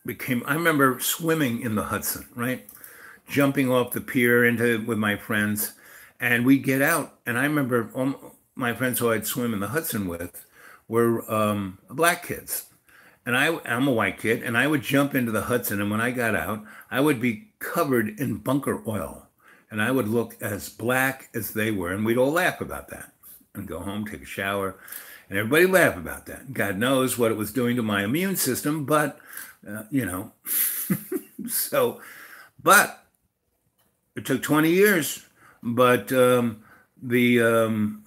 I remember swimming in the Hudson, right? Jumping off the pier with my friends, and we'd get out. And I remember my friends who I'd swim in the Hudson with were black kids. And I'm a white kid, and I would jump into the Hudson, and when I got out, I would be covered in bunker oil, and I would look as black as they were, and we'd all laugh about that, and go home, take a shower, and everybody laugh about that. God knows what it was doing to my immune system, but, but it took 20 years, but the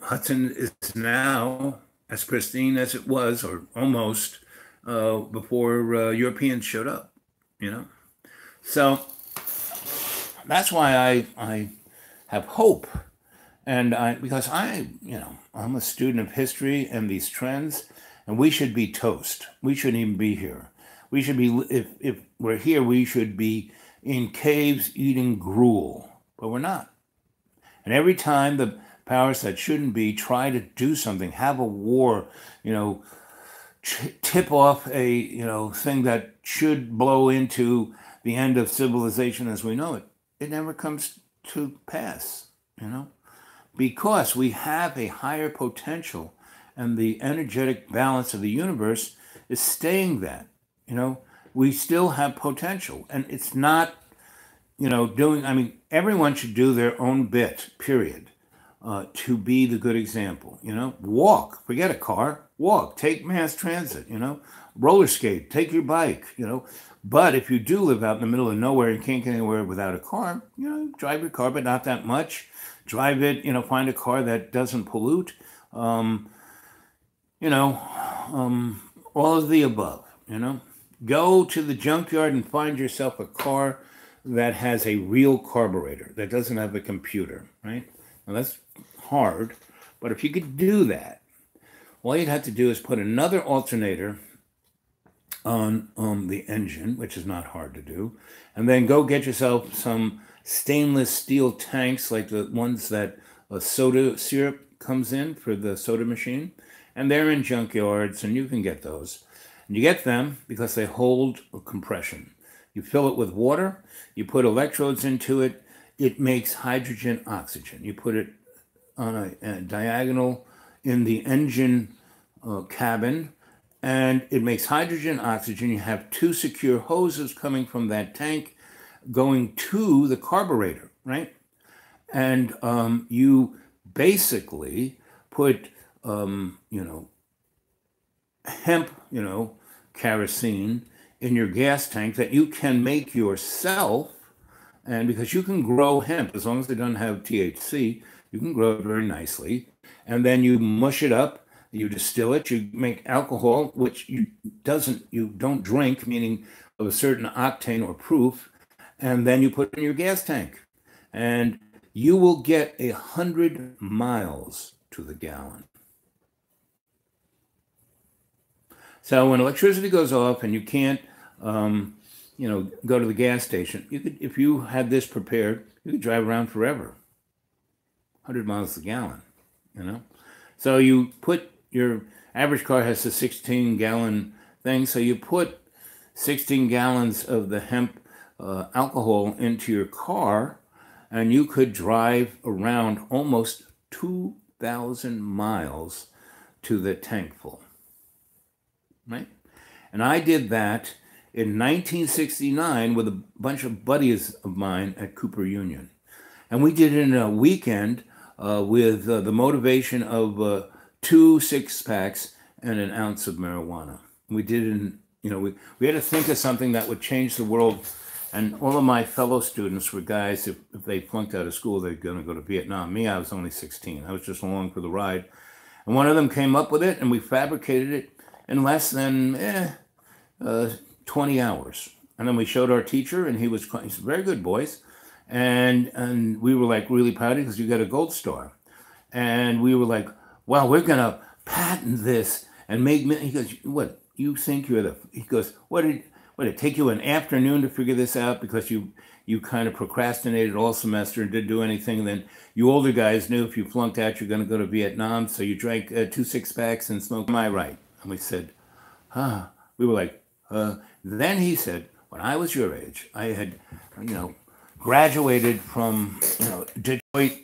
Hudson is now as pristine as it was, or almost, before Europeans showed up, So that's why I have hope. And because I'm a student of history and these trends, and we should be toast. We shouldn't even be here. We should be, if we're here, we should be in caves eating gruel, but we're not. And every time the powers that shouldn't be try to do something, have a war, tip off a thing that should blow into the end of civilization as we know it, it never comes to pass, because we have a higher potential, and the energetic balance of the universe is staying that. We still have potential, and it's not everyone should do their own bit, period, to be the good example. Walk, forget a car, walk, take mass transit, roller skate, take your bike, But if you do live out in the middle of nowhere and can't get anywhere without a car, drive your car, but not that much. Drive it, find a car that doesn't pollute. All of the above, Go to the junkyard and find yourself a car that has a real carburetor, that doesn't have a computer, right? Now that's hard, but if you could do that, all you'd have to do is put another alternator on the engine, which is not hard to do, and then go get yourself some stainless steel tanks like the ones that soda syrup comes in for the soda machine, and they're in junkyards, and you can get those. And you get them because they hold a compression. You fill it with water, you put electrodes into it, it makes hydrogen oxygen. You put it on a diagonal in the engine cabin, and it makes hydrogen oxygen. You have two secure hoses coming from that tank going to the carburetor, right? And you basically put, hemp, kerosene in your gas tank that you can make yourself. And because you can grow hemp, as long as it doesn't have THC, you can grow it very nicely. And then you mush it up, You distill it, you make alcohol, which you don't drink, meaning of a certain octane or proof, and then you put it in your gas tank. And you will get 100 miles to the gallon. So when electricity goes off and you can't, go to the gas station, you could, if you had this prepared, you could drive around forever. 100 miles a gallon, you know. So you put your average car has a 16-gallon thing, so you put 16 gallons of the hemp alcohol into your car, and you could drive around almost 2,000 miles to the tank full. Right? And I did that in 1969 with a bunch of buddies of mine at Cooper Union. And we did it in a weekend with the motivation of 2 six-packs and an ounce of marijuana. We did it in, we had to think of something that would change the world. And all of my fellow students were guys, if they flunked out of school, they're going to go to Vietnam. Me, I was only 16. I was just along for the ride. And one of them came up with it, and we fabricated it in less than 20 hours. And then we showed our teacher, and he said, very good, boys. And we were like really proud because you got a gold star. And we were like, wow, we're going to patent this and make, he goes, what, you think you're he goes, what did it take you an afternoon to figure this out because you kind of procrastinated all semester and didn't do anything? And then you older guys knew if you flunked out, you're going to go to Vietnam. So you drank 2 six-packs and smoked. Am I right? And we said, we were like, then he said, when I was your age, I had, graduated from, Detroit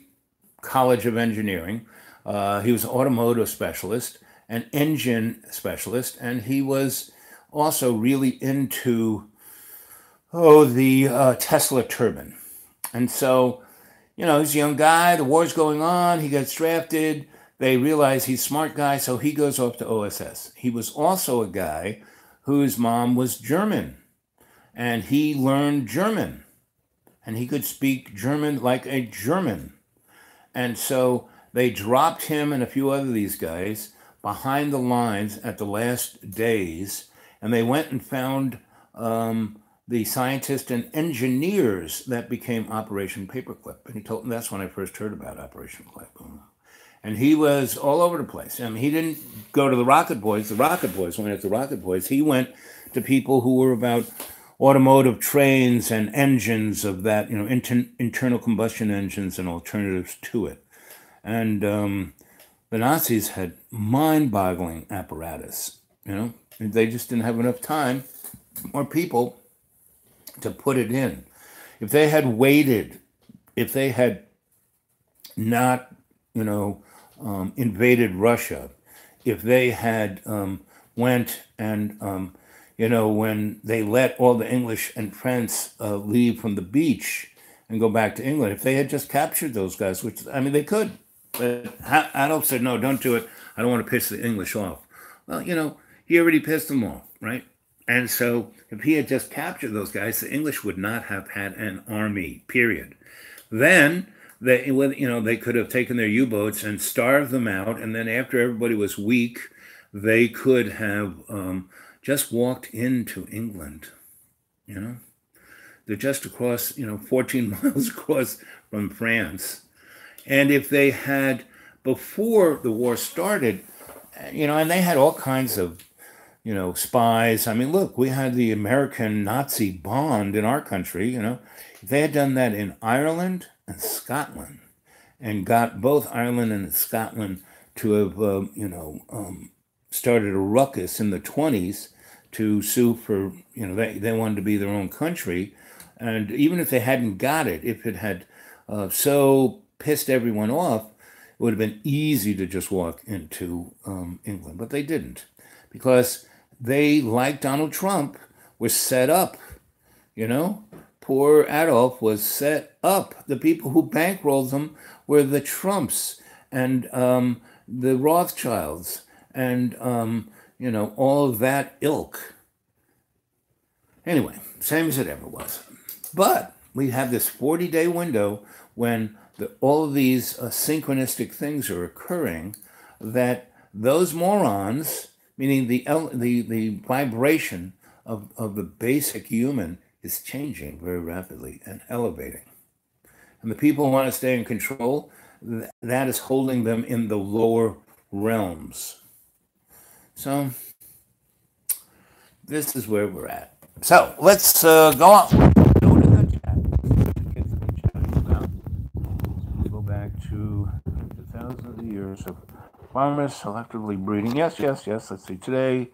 College of Engineering. He was an automotive specialist, an engine specialist, and he was also really into, the Tesla turbine. And so, he's a young guy, the war's going on, he gets drafted, they realize he's a smart guy, so he goes off to OSS. He was also a guy whose mom was German, and he learned German, and he could speak German like a German. And so they dropped him and a few other of these guys behind the lines at the last days, and they went and found the scientists and engineers that became Operation Paperclip. And he told them, that's when I first heard about Operation Paperclip. And he was all over the place. I mean, he didn't go to the Rocket Boys. The Rocket Boys went to the Rocket Boys. He went to people who were about automotive trains and engines of that, internal combustion engines and alternatives to it. And the Nazis had mind-boggling apparatus. They just didn't have enough time or people to put it in. If they had waited, if they had not, invaded Russia, if they had went and, when they let all the English and French leave from the beach and go back to England, if they had just captured those guys, which, they could. But Adolf said, no, don't do it. I don't want to piss the English off. Well, he already pissed them off, right? And so if he had just captured those guys, the English would not have had an army, period. Then they could have taken their U-boats and starved them out. And then after everybody was weak, they could have just walked into England, They're just across, 14 miles across from France. And if they had, before the war started, and they had all kinds of, spies. Look, we had the American Nazi bond in our country, If they had done that in Ireland and Scotland and got both Ireland and Scotland to have, started a ruckus in the 20s to sue for, they wanted to be their own country. And even if they hadn't got it, if it had so pissed everyone off, it would have been easy to just walk into England. But they didn't, because they, like Donald Trump, were set up. Poor Adolf was set up. The people who bankrolled them were the Trumps and the Rothschilds and, all of that ilk. Anyway, same as it ever was. But we have this 40-day window when all of these synchronistic things are occurring that those morons, meaning the vibration of the basic human, is changing very rapidly and elevating. And the people who want to stay in control, that is holding them in the lower realms. So this is where we're at. So let's go on. Go to the chat. Go back to the thousands of years of farmers selectively breeding. Yes. Let's see. Today,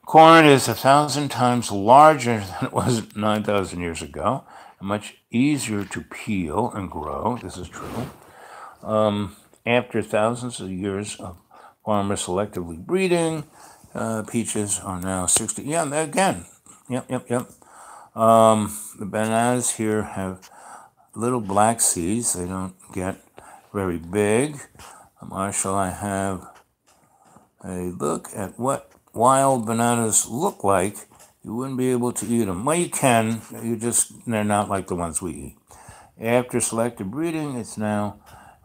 corn is 1,000 times larger than it was 9,000 years ago, and much easier to peel and grow. This is true. After thousands of years of farmers selectively breeding, peaches are now 60. Yeah, again. Yep. The bananas here have little black seeds. They don't get very big. Marshall, I have a look at what wild bananas look like. You wouldn't be able to eat them. Well, you can. They're not like the ones we eat. After selective breeding, it's now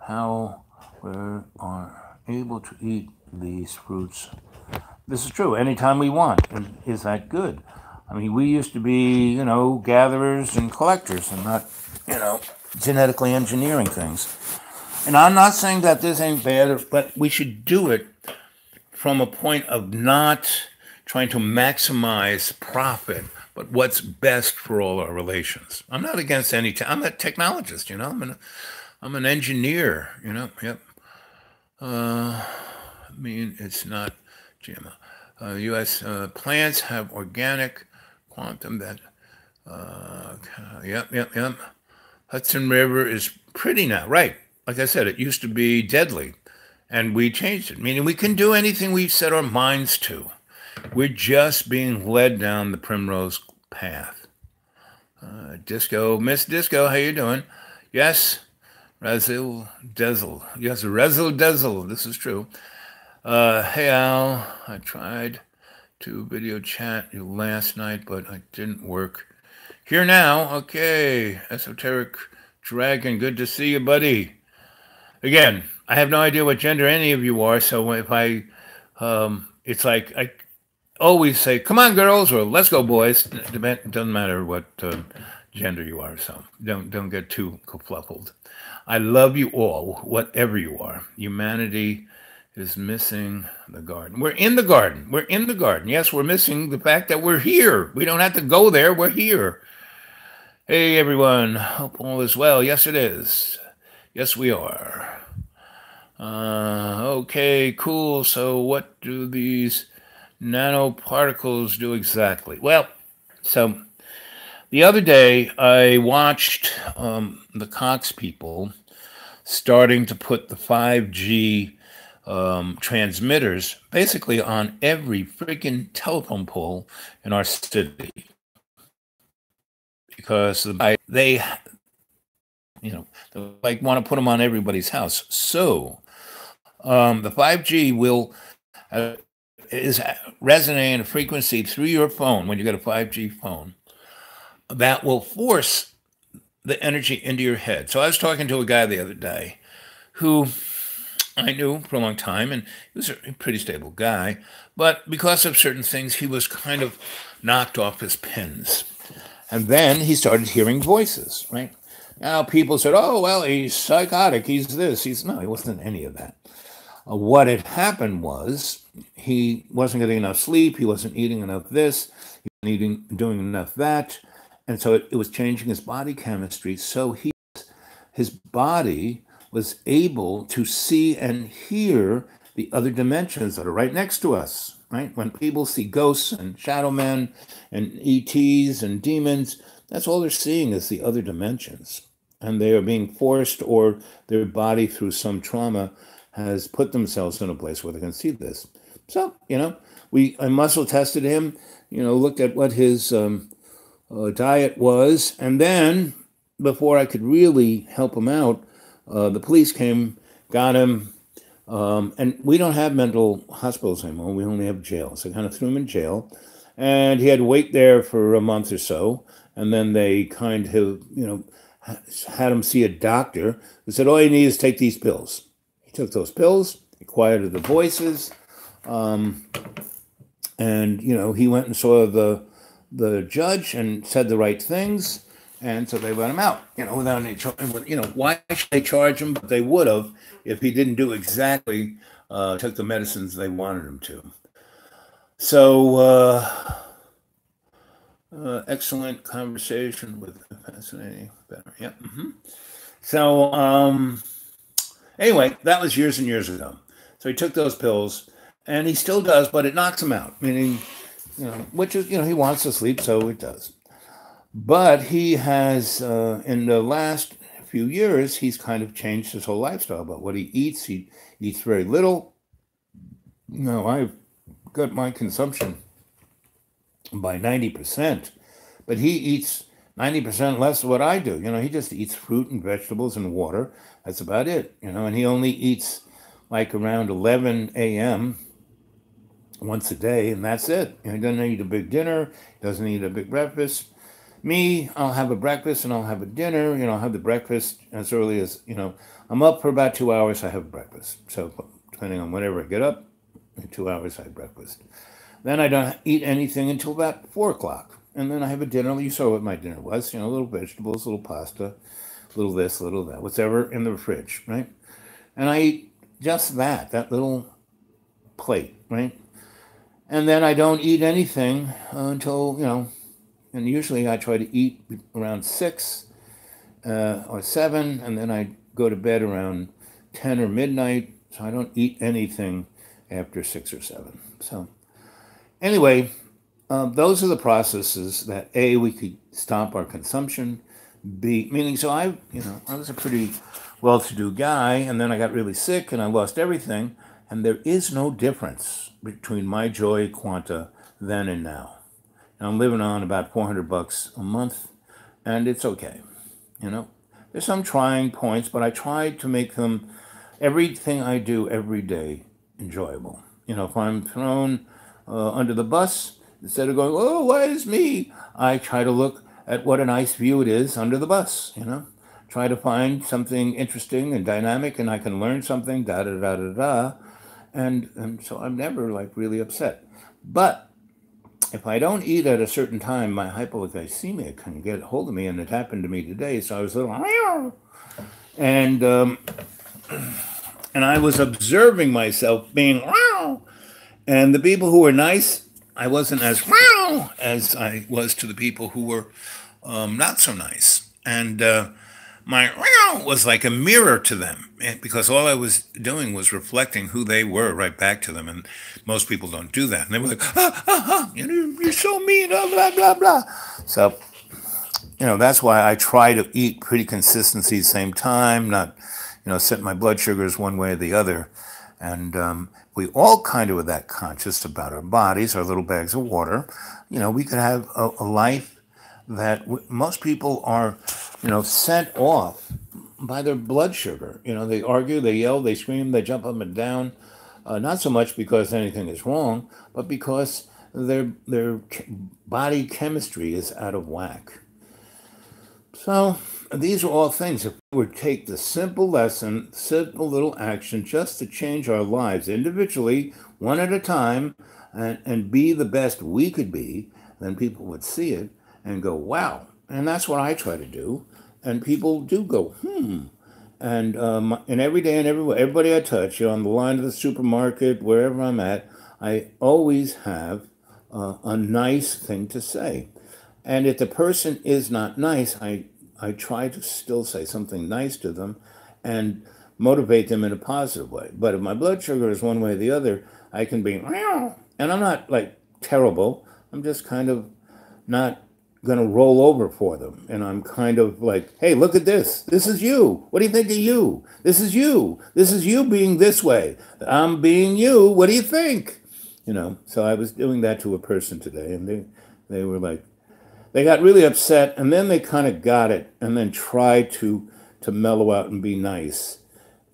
how we are able to eat these fruits. This is true. Anytime we want. And is that good? I mean, we used to be, gatherers and collectors and not, genetically engineering things. And I'm not saying that this ain't bad, but we should do it from a point of not trying to maximize profit, but what's best for all our relations. I'm not against I'm a technologist, I'm an engineer, Yep. I mean, it's not GMO. U.S. Plants have organic quantum that. Yep. Hudson River is pretty now, right? Like I said, it used to be deadly, and we changed it. Meaning we can do anything we set our minds to. We're just being led down the primrose path. Miss Disco, how you doing? Yes, Razzle Dazzle. Yes, Razzle Dazzle. This is true. Hey Al, I tried to video chat you last night, but it didn't work. Here now, okay. Esoteric Dragon, good to see you, buddy. Again, I have no idea what gender any of you are, so if it's like I always say, come on, girls, or let's go, boys. It doesn't matter what gender you are, so don't get too kerfluffled. I love you all, whatever you are. Humanity is missing the garden. We're in the garden. Yes, we're missing the fact that we're here. We don't have to go there. We're here. Hey, everyone. Hope all is well. Yes, it is. Yes, we are. Okay, cool. So what do these nanoparticles do exactly? Well, so the other day I watched the Cox people starting to put the 5G transmitters basically on every freaking telephone pole in our city, because they want to put them on everybody's house. So the 5G is resonating a frequency through your phone when you get a 5G phone that will force the energy into your head. So I was talking to a guy the other day who I knew for a long time, and he was a pretty stable guy, but because of certain things, he was kind of knocked off his pins. And then he started hearing voices, right? Now people said, oh, well, he's psychotic, he's this, no, he wasn't any of that. What had happened was he wasn't getting enough sleep, he wasn't eating enough this, he wasn't doing enough that, and so it was changing his body chemistry, so his body was able to see and hear the other dimensions that are right next to us, right? When people see ghosts and shadow men and ETs and demons, that's all they're seeing is the other dimensions. And they are being forced, or their body through some trauma has put themselves in a place where they can see this. So, I muscle tested him, looked at what his diet was, and then before I could really help him out, the police came, got him, and we don't have mental hospitals anymore. We only have jails. They kind of threw him in jail, and he had to wait there for a month or so, and then they kind of, had him see a doctor who said, all you need is take these pills. He took those pills, It quieted the voices. And, he went and saw the judge and said the right things. And so they let him out, without any charge. Why should they charge him? But they would have if he didn't do exactly, took the medicines they wanted him to. So, excellent conversation with fascinating. Yeah. Mm-hmm. So, anyway, that was years and years ago. So he took those pills, and he still does, but it knocks him out. Meaning, which is, he wants to sleep, so it does. But he has, in the last few years, he's kind of changed his whole lifestyle about what he eats. He eats very little. I've got my consumption by 90%, but he eats 90% less of what I do. He just eats fruit and vegetables and water. That's about it, and he only eats like around 11 a.m. once a day, and that's it. He doesn't eat a big dinner, doesn't eat a big breakfast. Me, I'll have a breakfast and I'll have a dinner. I'll have the breakfast as early as, I'm up for about 2 hours, I have breakfast. So depending on whenever I get up, in 2 hours I have breakfast. Then I don't eat anything until about 4 o'clock. And then I have a dinner. You saw what my dinner was, little vegetables, little pasta, little this, little that, whatever in the fridge, right? And I eat just that little plate, right? And then I don't eat anything until, and usually I try to eat around 6 or 7, and then I go to bed around 10 or midnight, so I don't eat anything after 6 or 7. So anyway, those are the processes that A, we could stop our consumption, B, meaning, so I was a pretty well-to-do guy, and then I got really sick and I lost everything, and there is no difference between my joy quanta then and now. And I'm living on about $400 a month, and it's okay. There's some trying points, but I try to make them, everything I do every day, enjoyable. If I'm thrown under the bus, instead of going, oh, why is me? I try to look at what a nice view it is under the bus, Try to find something interesting and dynamic, and I can learn something, da-da-da-da-da. And so I'm never, really upset. But if I don't eat at a certain time, my hypoglycemia can get hold of me, and it happened to me today. So I was a little, and I was observing myself being, and the people who were nice, I wasn't as I was to the people who were not so nice, and my was like a mirror to them, because all I was doing was reflecting who they were right back to them, and most people don't do that. And they were like, you're so mean, blah, blah, blah. So, that's why I try to eat pretty consistency same time, not, set my blood sugars one way or the other. And we all kind of are that conscious about our bodies, our little bags of water. We could have a life that most people are, sent off by their blood sugar. They argue, they yell, they scream, they jump up and down. Not so much because anything is wrong, but because their body chemistry is out of whack. So these are all things. If we would take the simple lesson, simple little action, just to change our lives individually, one at a time, and be the best we could be, then people would see it and go, wow. And that's what I try to do. And people do go, And every day and everywhere, everybody I touch, on the line of the supermarket, wherever I'm at, I always have a nice thing to say. And if the person is not nice, I try to still say something nice to them and motivate them in a positive way. But if my blood sugar is one way or the other, I can be, and I'm not terrible. I'm just kind of not going to roll over for them. And I'm kind of like, hey, look at this. This is you. What do you think of you? This is you. This is you being this way. I'm being you. What do you think? So I was doing that to a person today, and they were like, they got really upset, and then they kind of got it, and then tried to mellow out and be nice.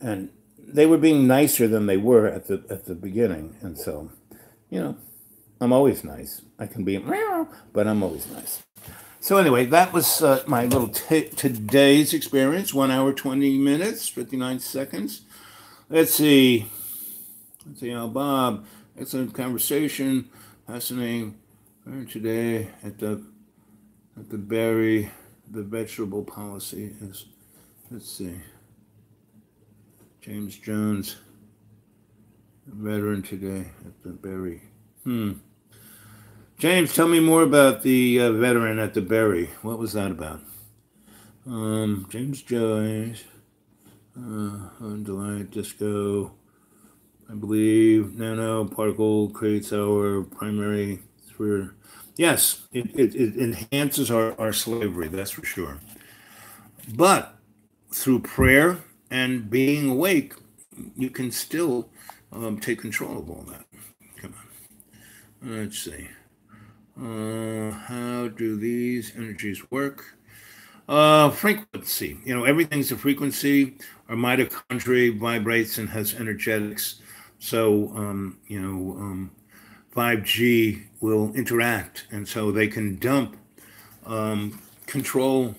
And they were being nicer than they were at the beginning. And so, I'm always nice. I can be, but I'm always nice. So anyway, that was my little today's experience. 1 hour, 20 minutes, 59 seconds. Let's see. Let's see, Bob, excellent conversation. Fascinating. Today at the Berry, the vegetable policy is, let's see, James Jones, veteran today at the Berry. James, tell me more about the veteran at the Berry. What was that about? James Jones, Delight Disco, I believe, nanoparticle creates our primary sphere. Yes, it enhances our slavery, that's for sure. But through prayer and being awake, you can still take control of all that. Come on. Let's see. How do these energies work? Frequency. Everything's a frequency. Our mitochondria vibrates and has energetics. So, 5G will interact, and so they can dump control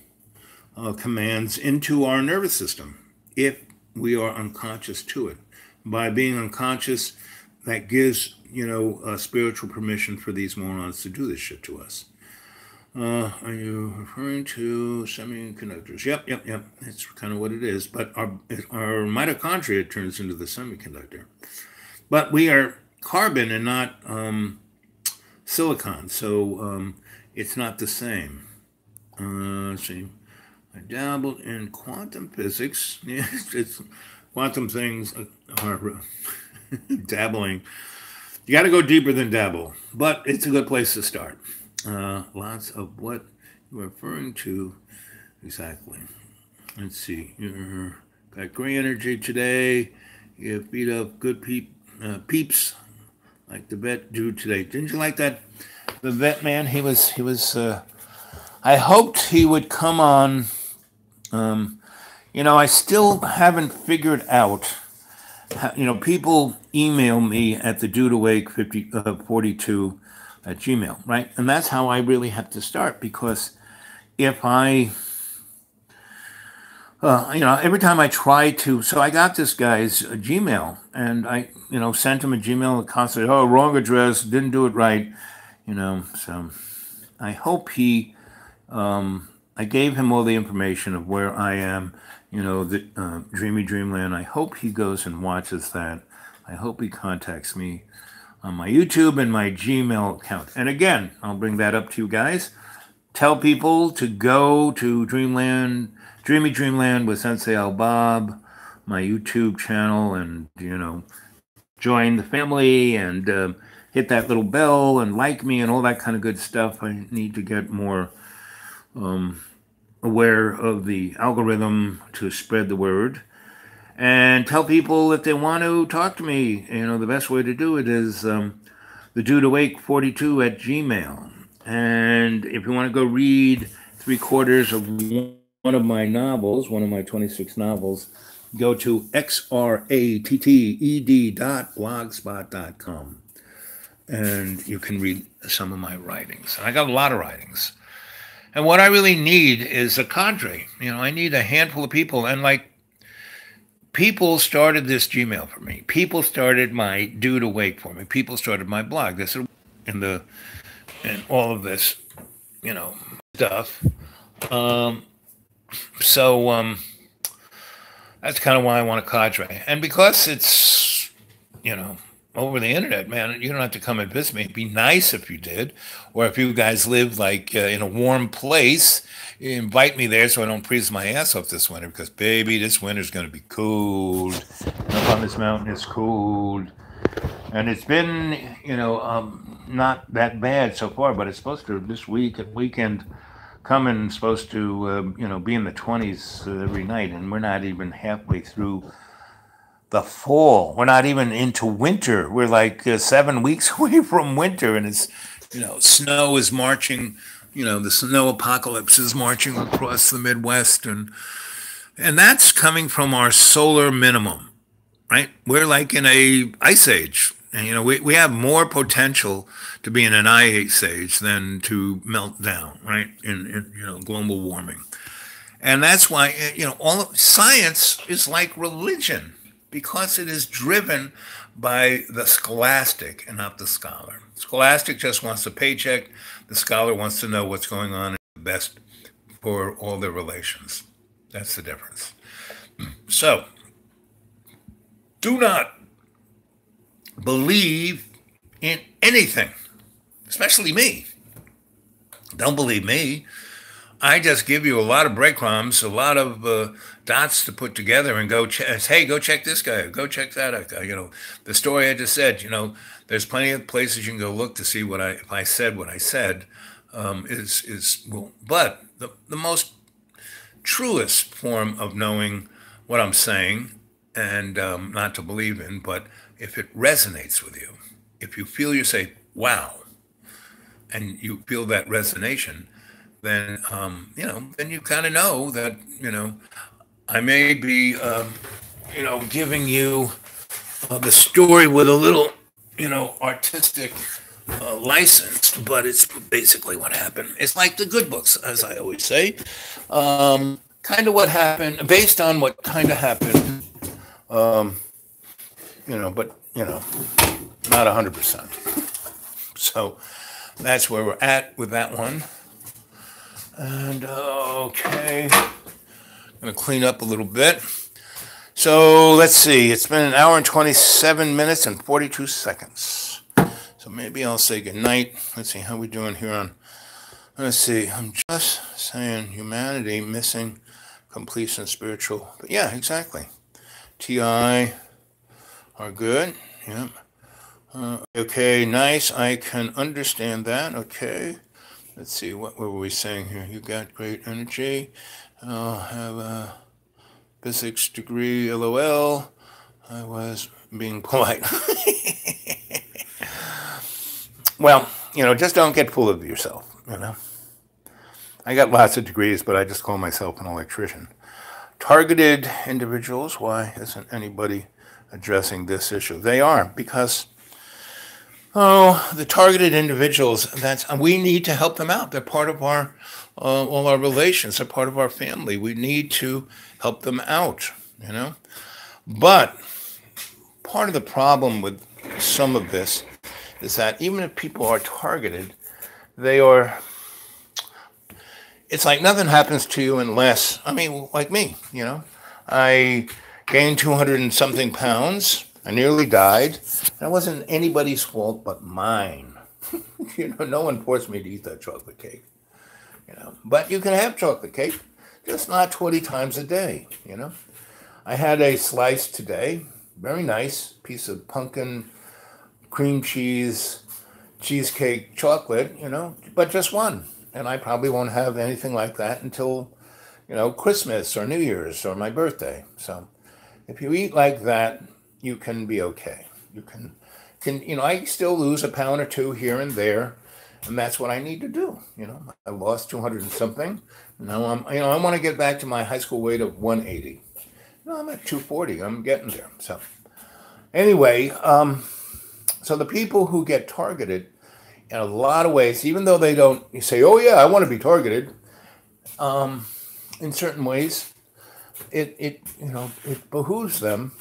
commands into our nervous system if we are unconscious to it. By being unconscious, that gives, spiritual permission for these morons to do this shit to us. Are you referring to semiconductors? Yep. That's kind of what it is. But our mitochondria turns into the semiconductor. But we are carbon and not silicon, so it's not the same. Let's see. I dabbled in quantum physics. It's quantum things are dabbling. You got to go deeper than dabble, but it's a good place to start. Lots of what you're referring to exactly. Let's see. You got great energy today. You beat up good peeps like the vet dude today. Didn't you like that? The vet man. He was. I hoped he would come on. I still haven't figured out. People email me at the Dude Awake 42 at Gmail, right? And that's how I really have to start, because if I, every time I try to, so I got this guy's Gmail, and I, sent him a Gmail constantly, wrong address, didn't do it right, so I hope he, I gave him all the information of where I am, the Dreamy Dreamland. I hope he goes and watches that. I hope he contacts me on my YouTube and my Gmail account. And again, I'll bring that up to you guys. Tell people to go to Dreamland, Dreamy Dreamland with Sensei Al Bob, my YouTube channel, and, join the family and hit that little bell and like me and all that kind of good stuff. I need to get more aware of the algorithm to spread the word. And tell people if they want to talk to me, the best way to do it is the Dude Awake 42 at Gmail. And if you want to go read 3/4 of one of my novels, one of my 26 novels, go to xratted.blogspot.com. And you can read some of my writings. And I got a lot of writings. And what I really need is a cadre. I need a handful of people. And people started this Gmail for me. People started my Dude Awake for me. People started my blog. This and all of this, stuff. So that's kind of why I want a cadre. And because it's, over the internet, man, you don't have to come and visit me. It'd be nice if you did. Or if you guys live in a warm place, you invite me there so I don't freeze my ass off this winter, because, baby, this winter's going to be cold. Up on this mountain, it's cold. And it's been, not that bad so far, but it's supposed to, this weekend, coming, supposed to, be in the 20s every night. And we're not even halfway through the fall. We're not even into winter. We're 7 weeks away from winter, and it's, snow is marching, the snow apocalypse is marching across the Midwest, and that's coming from our solar minimum, right? We're in a ice age, and we have more potential to be in an ice age than to melt down, right? In global warming, and that's why all of science is like religion, because it is driven by the scholastic and not the scholar. Scholastic just wants a paycheck. The scholar wants to know what's going on in the best for all their relations. That's the difference. So, do not believe in anything, especially me. Don't believe me. I just give you a lot of breadcrumbs, a lot of dots to put together, and hey, go check this guy, go check that guy. The story I just said. There's plenty of places you can go look to see if I said what I said. But the most truest form of knowing what I'm saying, and not to believe in, but if it resonates with you, if you feel, you say, wow, and you feel that resonation, then, then you kind of know that, I may be, giving you the story with a little, artistic license, but it's basically what happened. It's like the good books, as I always say, kind of what happened, based on what kind of happened, but, not 100%. So that's where we're at with that one. And okay, I'm going to clean up a little bit. So let's see, it's been an hour and 27 minutes and 42 seconds. So maybe I'll say goodnight. Let's see how we're doing here on. Let's see, I'm just saying humanity missing completion spiritual. But yeah, exactly. TI are good. Yep. Okay, nice. I can understand that. Okay. Let's see, what were we saying here? You got great energy. I'll have a physics degree, LOL. I was being polite. Well, just don't get full of yourself, I got lots of degrees, but I just call myself an electrician. Targeted individuals, why isn't anybody addressing this issue? They are, because the targeted individuals, we need to help them out. They're part of all our relations. They're part of our family. We need to help them out, But part of the problem with some of this is that even if people are targeted, it's like nothing happens to you unless, like me, I gained 200 and something pounds. I nearly died. That wasn't anybody's fault but mine. No one forced me to eat that chocolate cake. But you can have chocolate cake, just not 20 times a day. I had a slice today, very nice piece of pumpkin cream cheesecake chocolate, but just one. And I probably won't have anything like that until, Christmas or New Year's or my birthday. So if you eat like that, you can be okay. You can I still lose a pound or two here and there, and that's what I need to do. I lost 200 and something. Now I want to get back to my high school weight of 180. I'm at 240. I'm getting there. So anyway, so the people who get targeted in a lot of ways, even though they don't, you say, oh yeah, I want to be targeted. In certain ways, it behooves them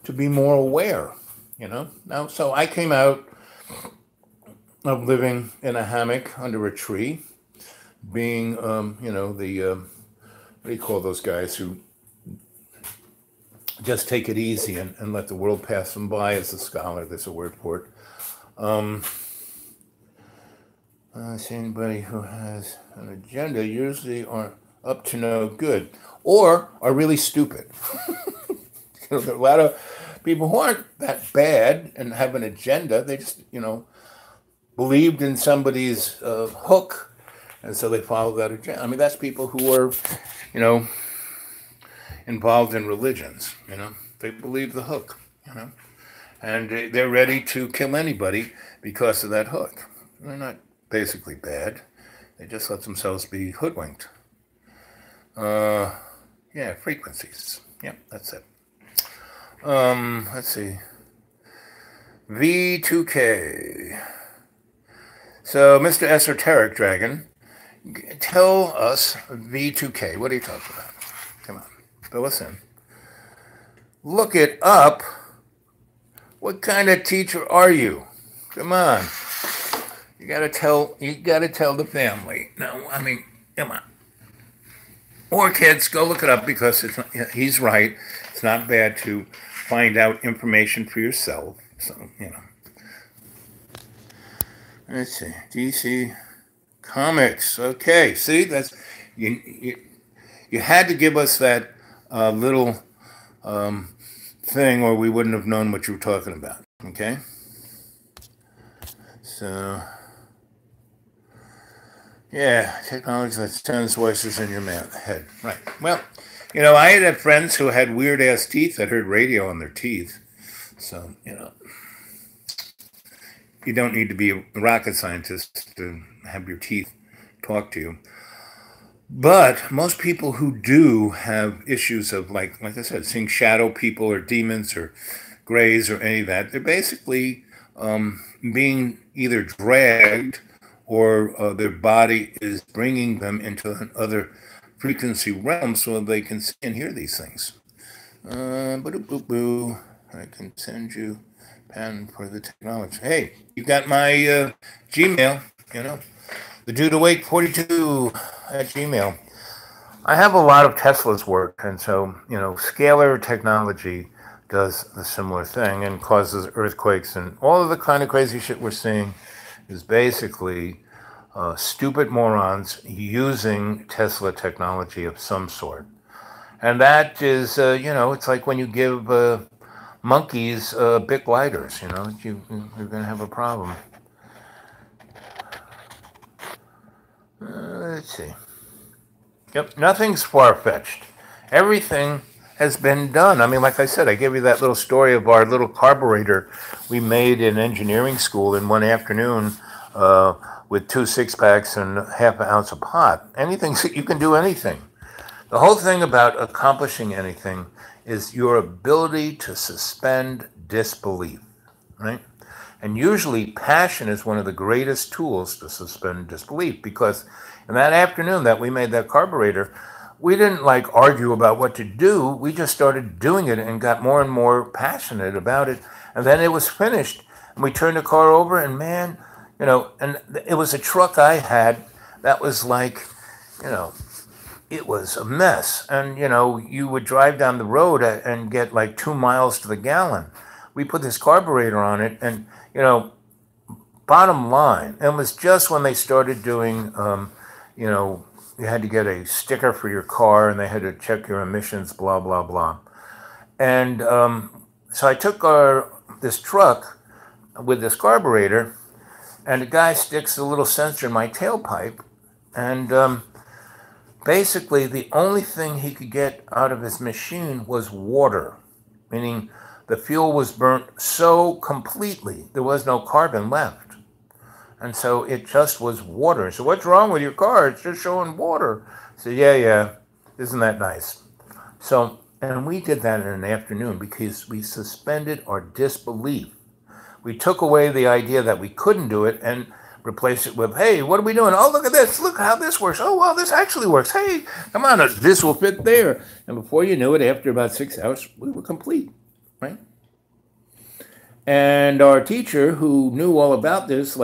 to be more aware, Now, so I came out of living in a hammock under a tree, being, what do you call those guys who just take it easy and let the world pass them by? As a scholar, there's a word for it. See, anybody who has an agenda usually are up to no good or are really stupid. There are a lot of people who aren't that bad and have an agenda. They just, believed in somebody's hook, and so they followed that agenda. That's people who are, involved in religions. They believe the hook, and they're ready to kill anybody because of that hook. They're not basically bad. They just let themselves be hoodwinked. Frequencies. Yep, that's it. Let's see. V2K. So, Mr. Esoteric Dragon, tell us V2K. What are you talking about? Come on, fill us in. Look it up. What kind of teacher are you? Come on. You gotta tell the family. No, I mean, come on. Or kids, go look it up because he's right. It's not bad to find out information for yourself. So, Let's see. DC Comics. Okay, see, that's you had to give us that little thing, or we wouldn't have known what you were talking about. Okay. So, yeah, technology that sends voices in your head. Right. Well, I had friends who had weird ass teeth that heard radio on their teeth. So, you don't need to be a rocket scientist to have your teeth talk to you. But most people who do have issues of, like I said, seeing shadow people or demons or grays or any of that, they're basically being either dragged or their body is bringing them into another frequency realm so they can see and hear these things. I can send you pen for the technology. Hey, you got my Gmail, the dude awake 42 at Gmail. I have a lot of Tesla's work, and so, scalar technology does the similar thing and causes earthquakes, and all of the kind of crazy shit we're seeing is basically stupid morons using Tesla technology of some sort. And that is, it's like when you give monkeys big lighters, you're going to have a problem. Let's see. Yep, nothing's far-fetched. Everything has been done. I mean, like I said, I gave you that little story of our little carburetor we made in engineering school in one afternoon with 2 6-packs and half an ounce of pot. Anything, you can do anything. The whole thing about accomplishing anything is your ability to suspend disbelief, right? And usually passion is one of the greatest tools to suspend disbelief, because in that afternoon that we made that carburetor, we didn't argue about what to do. We just started doing it and got more and more passionate about it. And then it was finished. And we turned the car over, and man, and it was a truck I had that was it was a mess. And, you would drive down the road and get 2 miles to the gallon. We put this carburetor on it, and, bottom line, it was just when they started doing, you had to get a sticker for your car, and they had to check your emissions, blah, blah, blah. And so I took this truck with this carburetor, and the guy sticks a little sensor in my tailpipe, and basically the only thing he could get out of his machine was water, meaning the fuel was burnt so completely there was no carbon left. And so it just was water. So what's wrong with your car? It's just showing water. I said, yeah, isn't that nice? So, and we did that in an afternoon because we suspended our disbelief. We took away the idea that we couldn't do it and replaced it with, hey, what are we doing? Oh, look at this. Look how this works. Oh, well, this actually works. Hey, come on, this will fit there. And before you knew it, after about 6 hours, we were complete, right? And our teacher, who knew all about this,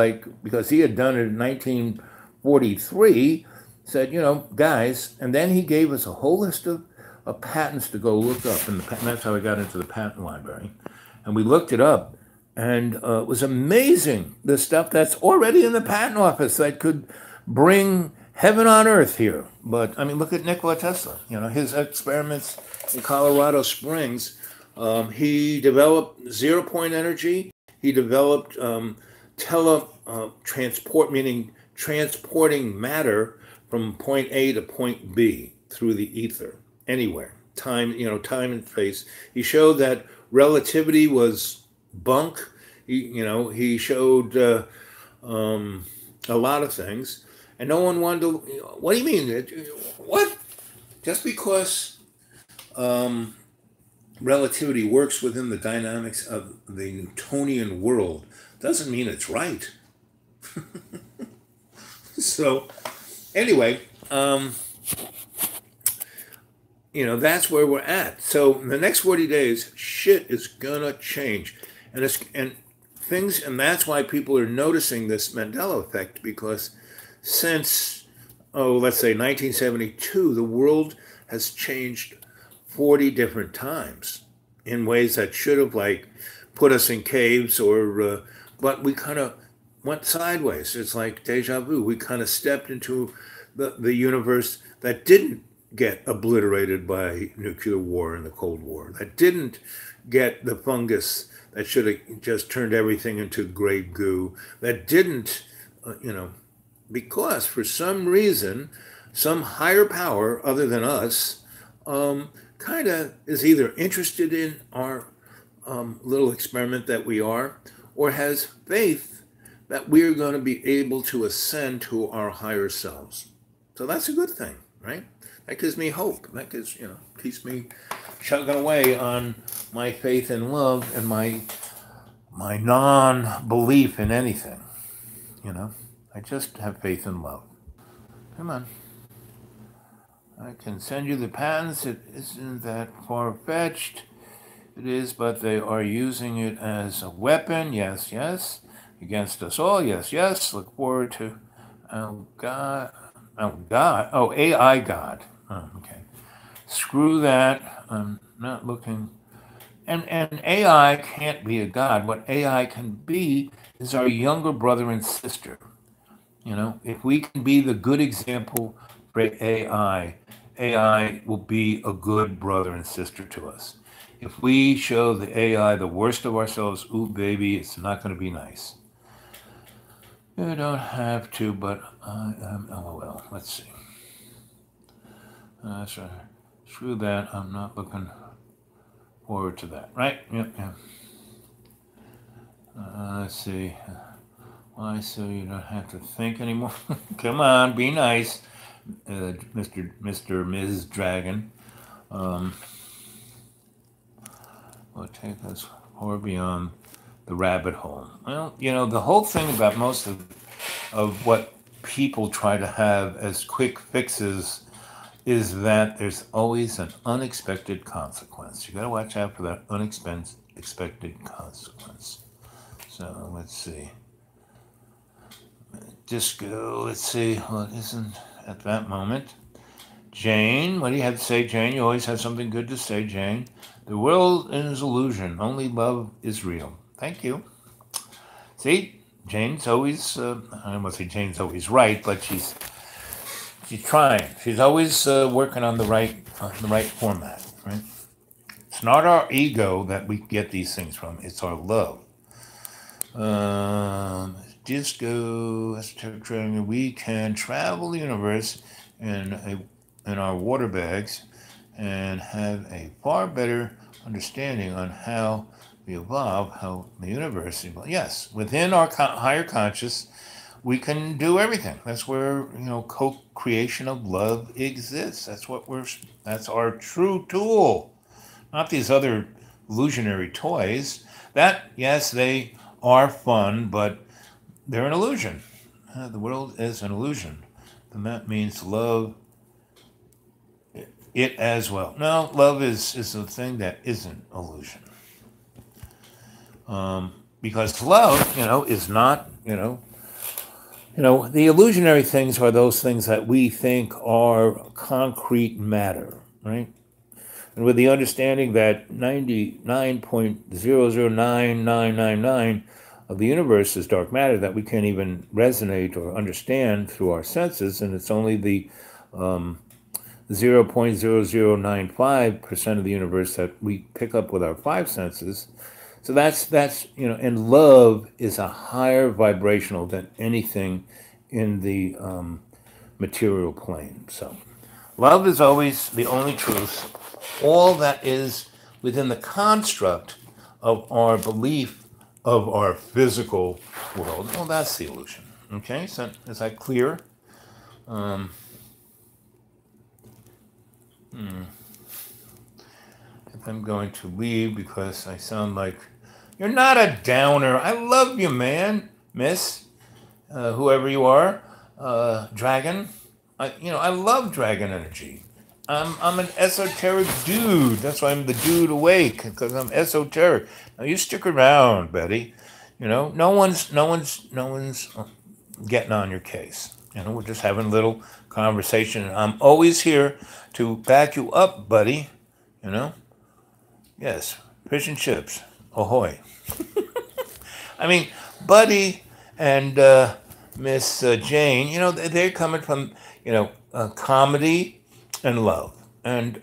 because he had done it in 1943, said, guys, and then he gave us a whole list of patents to go look up. And that's how I got into the patent library. And we looked it up, and it was amazing, the stuff that's already in the patent office that could bring heaven on earth here. But, I mean, look at Nikola Tesla. His experiments in Colorado Springs. He developed zero-point energy. He developed teletransport, meaning transporting matter from point A to point B through the ether, anywhere, time and space. He showed that relativity was bunk. He showed a lot of things, and no one wanted to. What do you mean? What? Just because relativity works within the dynamics of the Newtonian world doesn't mean it's right. So, anyway, that's where we're at. So, in the next 40 days, shit is gonna change. and things, and that's why people are noticing this Mandela effect, because since, let's say 1972, the world has changed 40 different times in ways that should have like put us in caves, or but we kind of went sideways. It's like deja vu. We kind of stepped into the universe that didn't get obliterated by nuclear war and the Cold War, that didn't get the fungus that should have just turned everything into gray goo, that didn't, because for some reason, some higher power other than us kind of is either interested in our little experiment that we are, or has faith that we're going to be able to ascend to our higher selves. So that's a good thing, right? That gives me hope. That gives, keeps me chugging away on my faith and love and my non-belief in anything. I just have faith and love. Come on. I can send you the patents. It isn't that far-fetched. It is, but they are using it as a weapon. Yes, yes. Against us all. Yes, yes. Look forward to God. AI God. Oh, okay. Screw that. I'm not looking. And AI can't be a God. What AI can be is our younger brother and sister. If we can be the good example for AI, AI will be a good brother and sister to us. If we show the AI the worst of ourselves, ooh, baby, it's not going to be nice. You don't have to, but I am LOL. Let's see. So screw that. I'm not looking forward to that. Right? Yep. Let's see. Why, so you don't have to think anymore? Come on, be nice, Mr. Ms. Dragon. Will take us far beyond the rabbit hole. Well, the whole thing about most of what people try to have as quick fixes is that there's always an unexpected consequence. You got to watch out for that unexpected consequence. So let's see. Disco, let's see what isn't at that moment. Jane, what do you have to say, Jane? You always have something good to say, Jane. The world is illusion. Only love is real. Thank you. See, Jane's always, I don't want to say Jane's always right, but she's trying. She's always working on the right format, right? It's not our ego that we get these things from. It's our love. Disco, we can travel the universe in our water bags and have a far better understanding on how we evolve, how the universe evolves. Yes, within our higher conscious, we can do everything. That's where co-creation of love exists. That's our true tool, not these other illusionary toys. That, yes, they are fun, but they're an illusion. The world is an illusion. And that means love it as well. No, love is a thing that isn't illusion. Because love, is not, the illusionary things are those things that we think are concrete matter, right? And with the understanding that 99.009999 of the universe is dark matter that we can't even resonate or understand through our senses, and it's only the 0.0095% of the universe that we pick up with our five senses. So that's and love is a higher vibrational than anything in the material plane. So love is always the only truth. All that is within the construct of our belief of our physical world. Well, that's the illusion. Okay, so is that clear? I'm going to leave because I sound like you're not a downer. I love you, man, miss, whoever you are, dragon. I love dragon energy. I'm an esoteric dude. That's why I'm the dude awake, because I'm esoteric. Now you stick around, Betty. You know, no one's getting on your case. You know, we're just having a little conversation. And I'm always here to back you up, buddy. You know, yes, fish and chips, ahoy. I mean, Buddy and Miss Jane, you know, they're coming from, comedy and love. And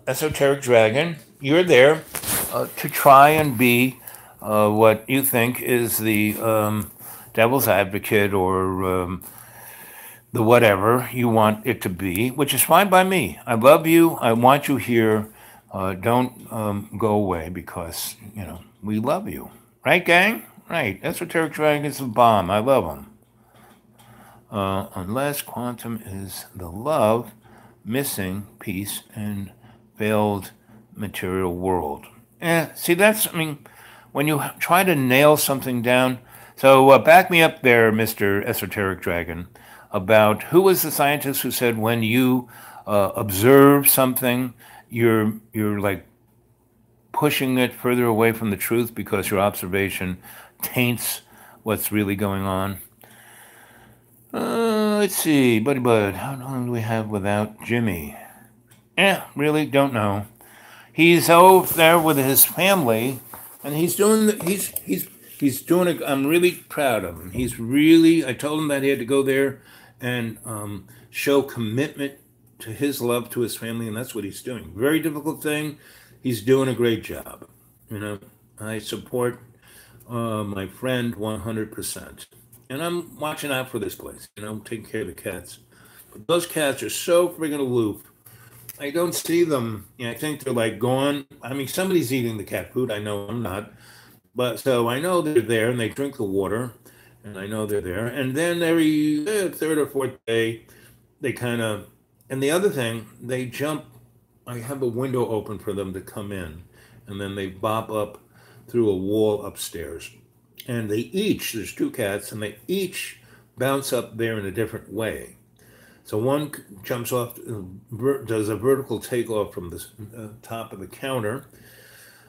Esoteric Dragon, you're there to try and be what you think is the devil's advocate or the whatever you want it to be, which is fine by me. I love you. I want you here. Don't go away because, we love you. Right, gang? Right. Esoteric Dragon's the bomb. I love him. Unless quantum is the love, missing peace and failed material world. See, when you try to nail something down. So back me up there, Mr. Esoteric Dragon, about who was the scientist who said when you observe something, you're like pushing it further away from the truth because your observation taints what's really going on. Let's see, Buddy Bud, how long do we have without Jimmy? Really don't know. He's over there with his family, and he's doing. He's doing. I'm really proud of him. I told him that he had to go there and show commitment to his love to his family, and that's what he's doing. Very difficult thing. He's doing a great job. I support my friend 100%. And I'm watching out for this place, taking care of the cats. But those cats are so friggin' aloof. I don't see them. I think they're like gone. I mean, somebody's eating the cat food. I know I'm not. But so I know they're there and they drink the water. And I know they're there. And then every third or fourth day, they kind of. And the other thing, they jump. I have a window open for them to come in. And then they bop up through a wall upstairs. And there's two cats, and they each bounce up there in a different way. So one jumps off, does a vertical takeoff from the top of the counter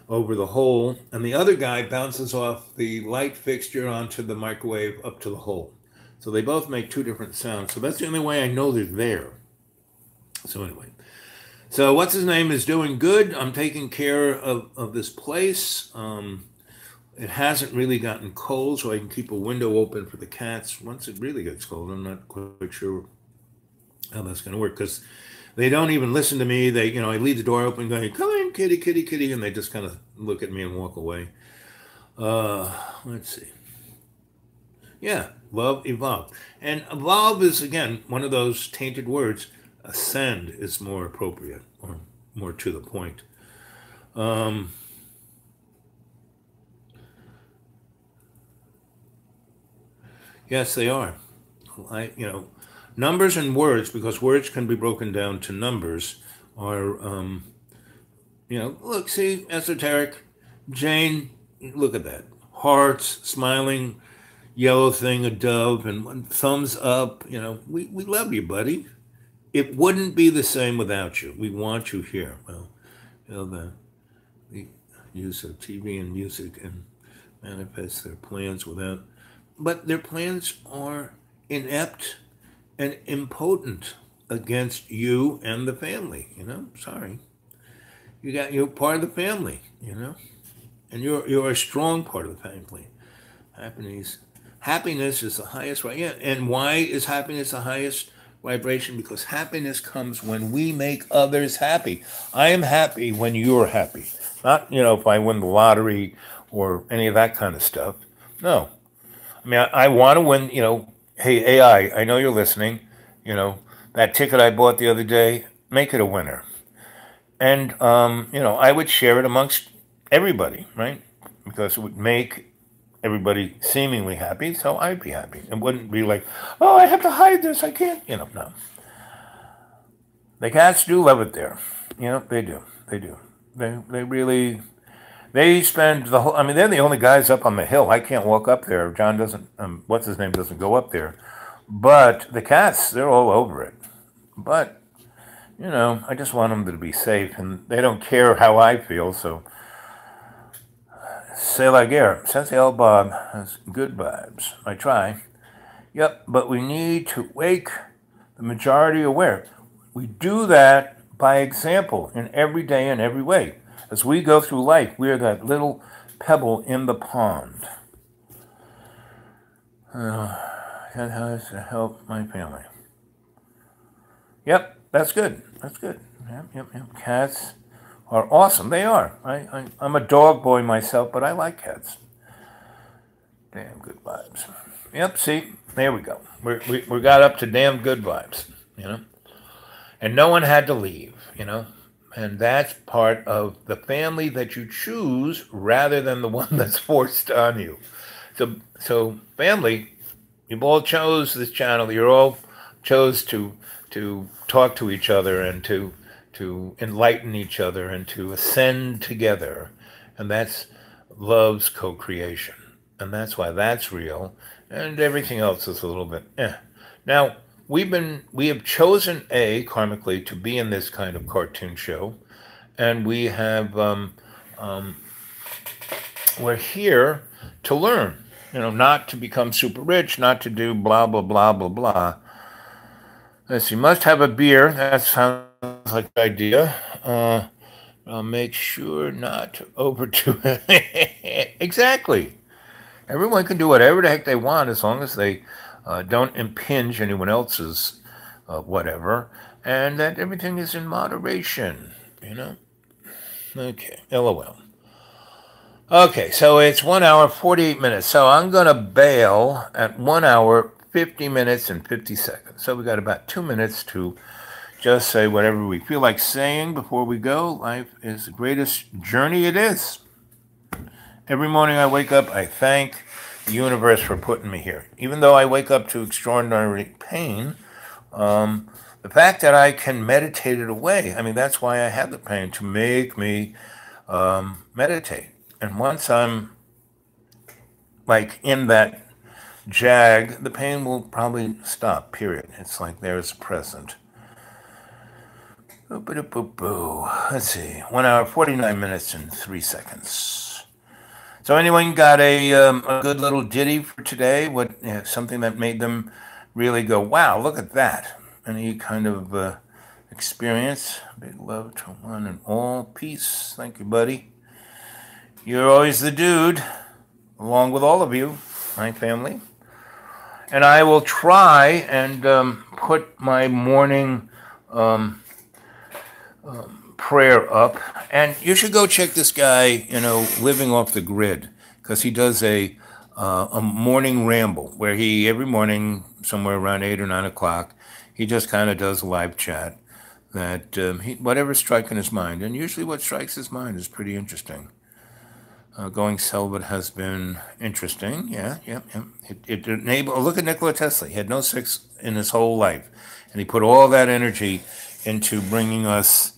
over the hole, and the other guy bounces off the light fixture onto the microwave up to the hole. So they both make two different sounds. So that's the only way I know they're there. So anyway, so what's his name is doing good. I'm taking care of this place. It hasn't really gotten cold, so I can keep a window open for the cats. Once it really gets cold, I'm not quite sure how that's going to work because they don't even listen to me. I leave the door open going, come in, kitty, kitty, kitty, and they just kind of look at me and walk away. Let's see. Yeah, love, evolve. And evolve is, again, one of those tainted words. Ascend is more appropriate or more to the point. Yes, they are. Numbers and words, because words can be broken down to numbers, are, look, see, esoteric. Jane, look at that. Hearts, smiling, yellow thing, a dove, and thumbs up. We love you, buddy. It wouldn't be the same without you. We want you here. Well, the use of TV and music and manifest their plans without. But their plans are inept and impotent against you and the family. Sorry, you're part of the family. And you're a strong part of the family. Happiness is the highest, right? Yeah. And why is happiness the highest vibration? Because happiness comes when we make others happy. I am happy when you're happy. Not if I win the lottery or any of that kind of stuff. No. I mean, I want to win, hey, AI, I know you're listening, that ticket I bought the other day, make it a winner. And, I would share it amongst everybody, right? Because it would make everybody seemingly happy, so I'd be happy. It wouldn't be like, oh, I have to hide this, I can't, no. The cats do love it there. They do. They really... They spend the whole. They're the only guys up on the hill. I can't walk up there. John doesn't. What's his name doesn't go up there. But the cats, they're all over it. But I just want them to be safe, and they don't care how I feel, so c'est la guerre. Sensiel Bob has good vibes. I try. Yep, but we need to wake the majority aware. We do that by example in every day and every way. As we go through life, we are that little pebble in the pond. That has to help my family. Yep, that's good. That's good. Yep. Cats are awesome. They are. I'm a dog boy myself, but I like cats. Damn good vibes. Yep, see, there we go. We got up to damn good vibes, And no one had to leave, And that's part of the family that you choose rather than the one that's forced on you. So family, you've all chose this channel. You all chose to talk to each other and to enlighten each other and to ascend together. And that's love's co-creation. And that's why that's real. And everything else is a little bit Now, we have chosen karmically to be in this kind of cartoon show. And we have we're here to learn, not to become super rich, not to do blah, blah, blah, blah, blah. Let's see, must have a beer. That sounds like an idea. I'll make sure not to overdo it. Exactly. Everyone can do whatever the heck they want as long as they don't impinge anyone else's whatever, and that everything is in moderation, Okay, LOL. Okay, so it's 1 hour, 48 minutes. So I'm going to bail at 1 hour, 50 minutes, and 50 seconds. So we got about 2 minutes to just say whatever we feel like saying before we go. Life is the greatest journey it is. Every morning I wake up, I thank the universe for putting me here. Even though I wake up to extraordinary pain, the fact that I can meditate it away, that's why I had the pain, to make me meditate. And once I'm like in that jag, the pain will probably stop, period. It's like there's a present. Let's see, 1 hour, 49 minutes, and 3 seconds. So anyone got a good little ditty for today? Something that made them really go, wow, look at that. Any kind of experience? Big love to one and all. Peace. Thank you, buddy. You're always the dude, along with all of you, my family. And I will try and put my morning prayer up. And you should go check this guy, Living Off the Grid, because he does a morning ramble where he, every morning, somewhere around 8 or 9 o'clock, he just kind of does a live chat that whatever's striking his mind. And usually what strikes his mind is pretty interesting. Going celibate has been interesting. Yeah. It enabled. Look at Nikola Tesla. He had no sex in his whole life, and he put all that energy into bringing us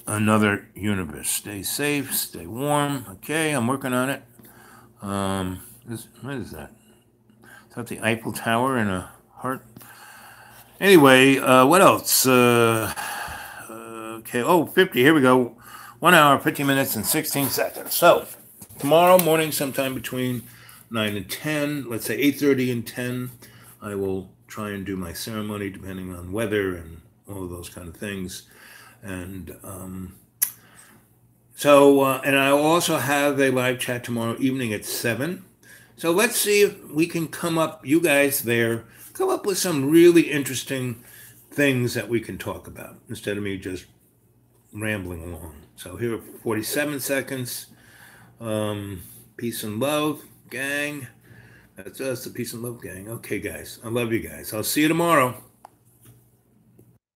another universe. Stay safe. Stay warm. Okay, I'm working on it. What is that? Is that the Eiffel Tower in a heart? Anyway, what else? Okay. 50. Here we go. 1 hour, 50 minutes, and 16 seconds. So tomorrow morning, sometime between 9 and 10, let's say 8:30 and 10, I will try and do my ceremony depending on weather and all of those kind of things. And and I will also have a live chat tomorrow evening at 7. So let's see if we can come up with some really interesting things that we can talk about instead of me just rambling along. So here are 47 seconds. Peace and love, gang. That's us, the Peace and Love gang. Okay, guys. I love you guys. I'll see you tomorrow.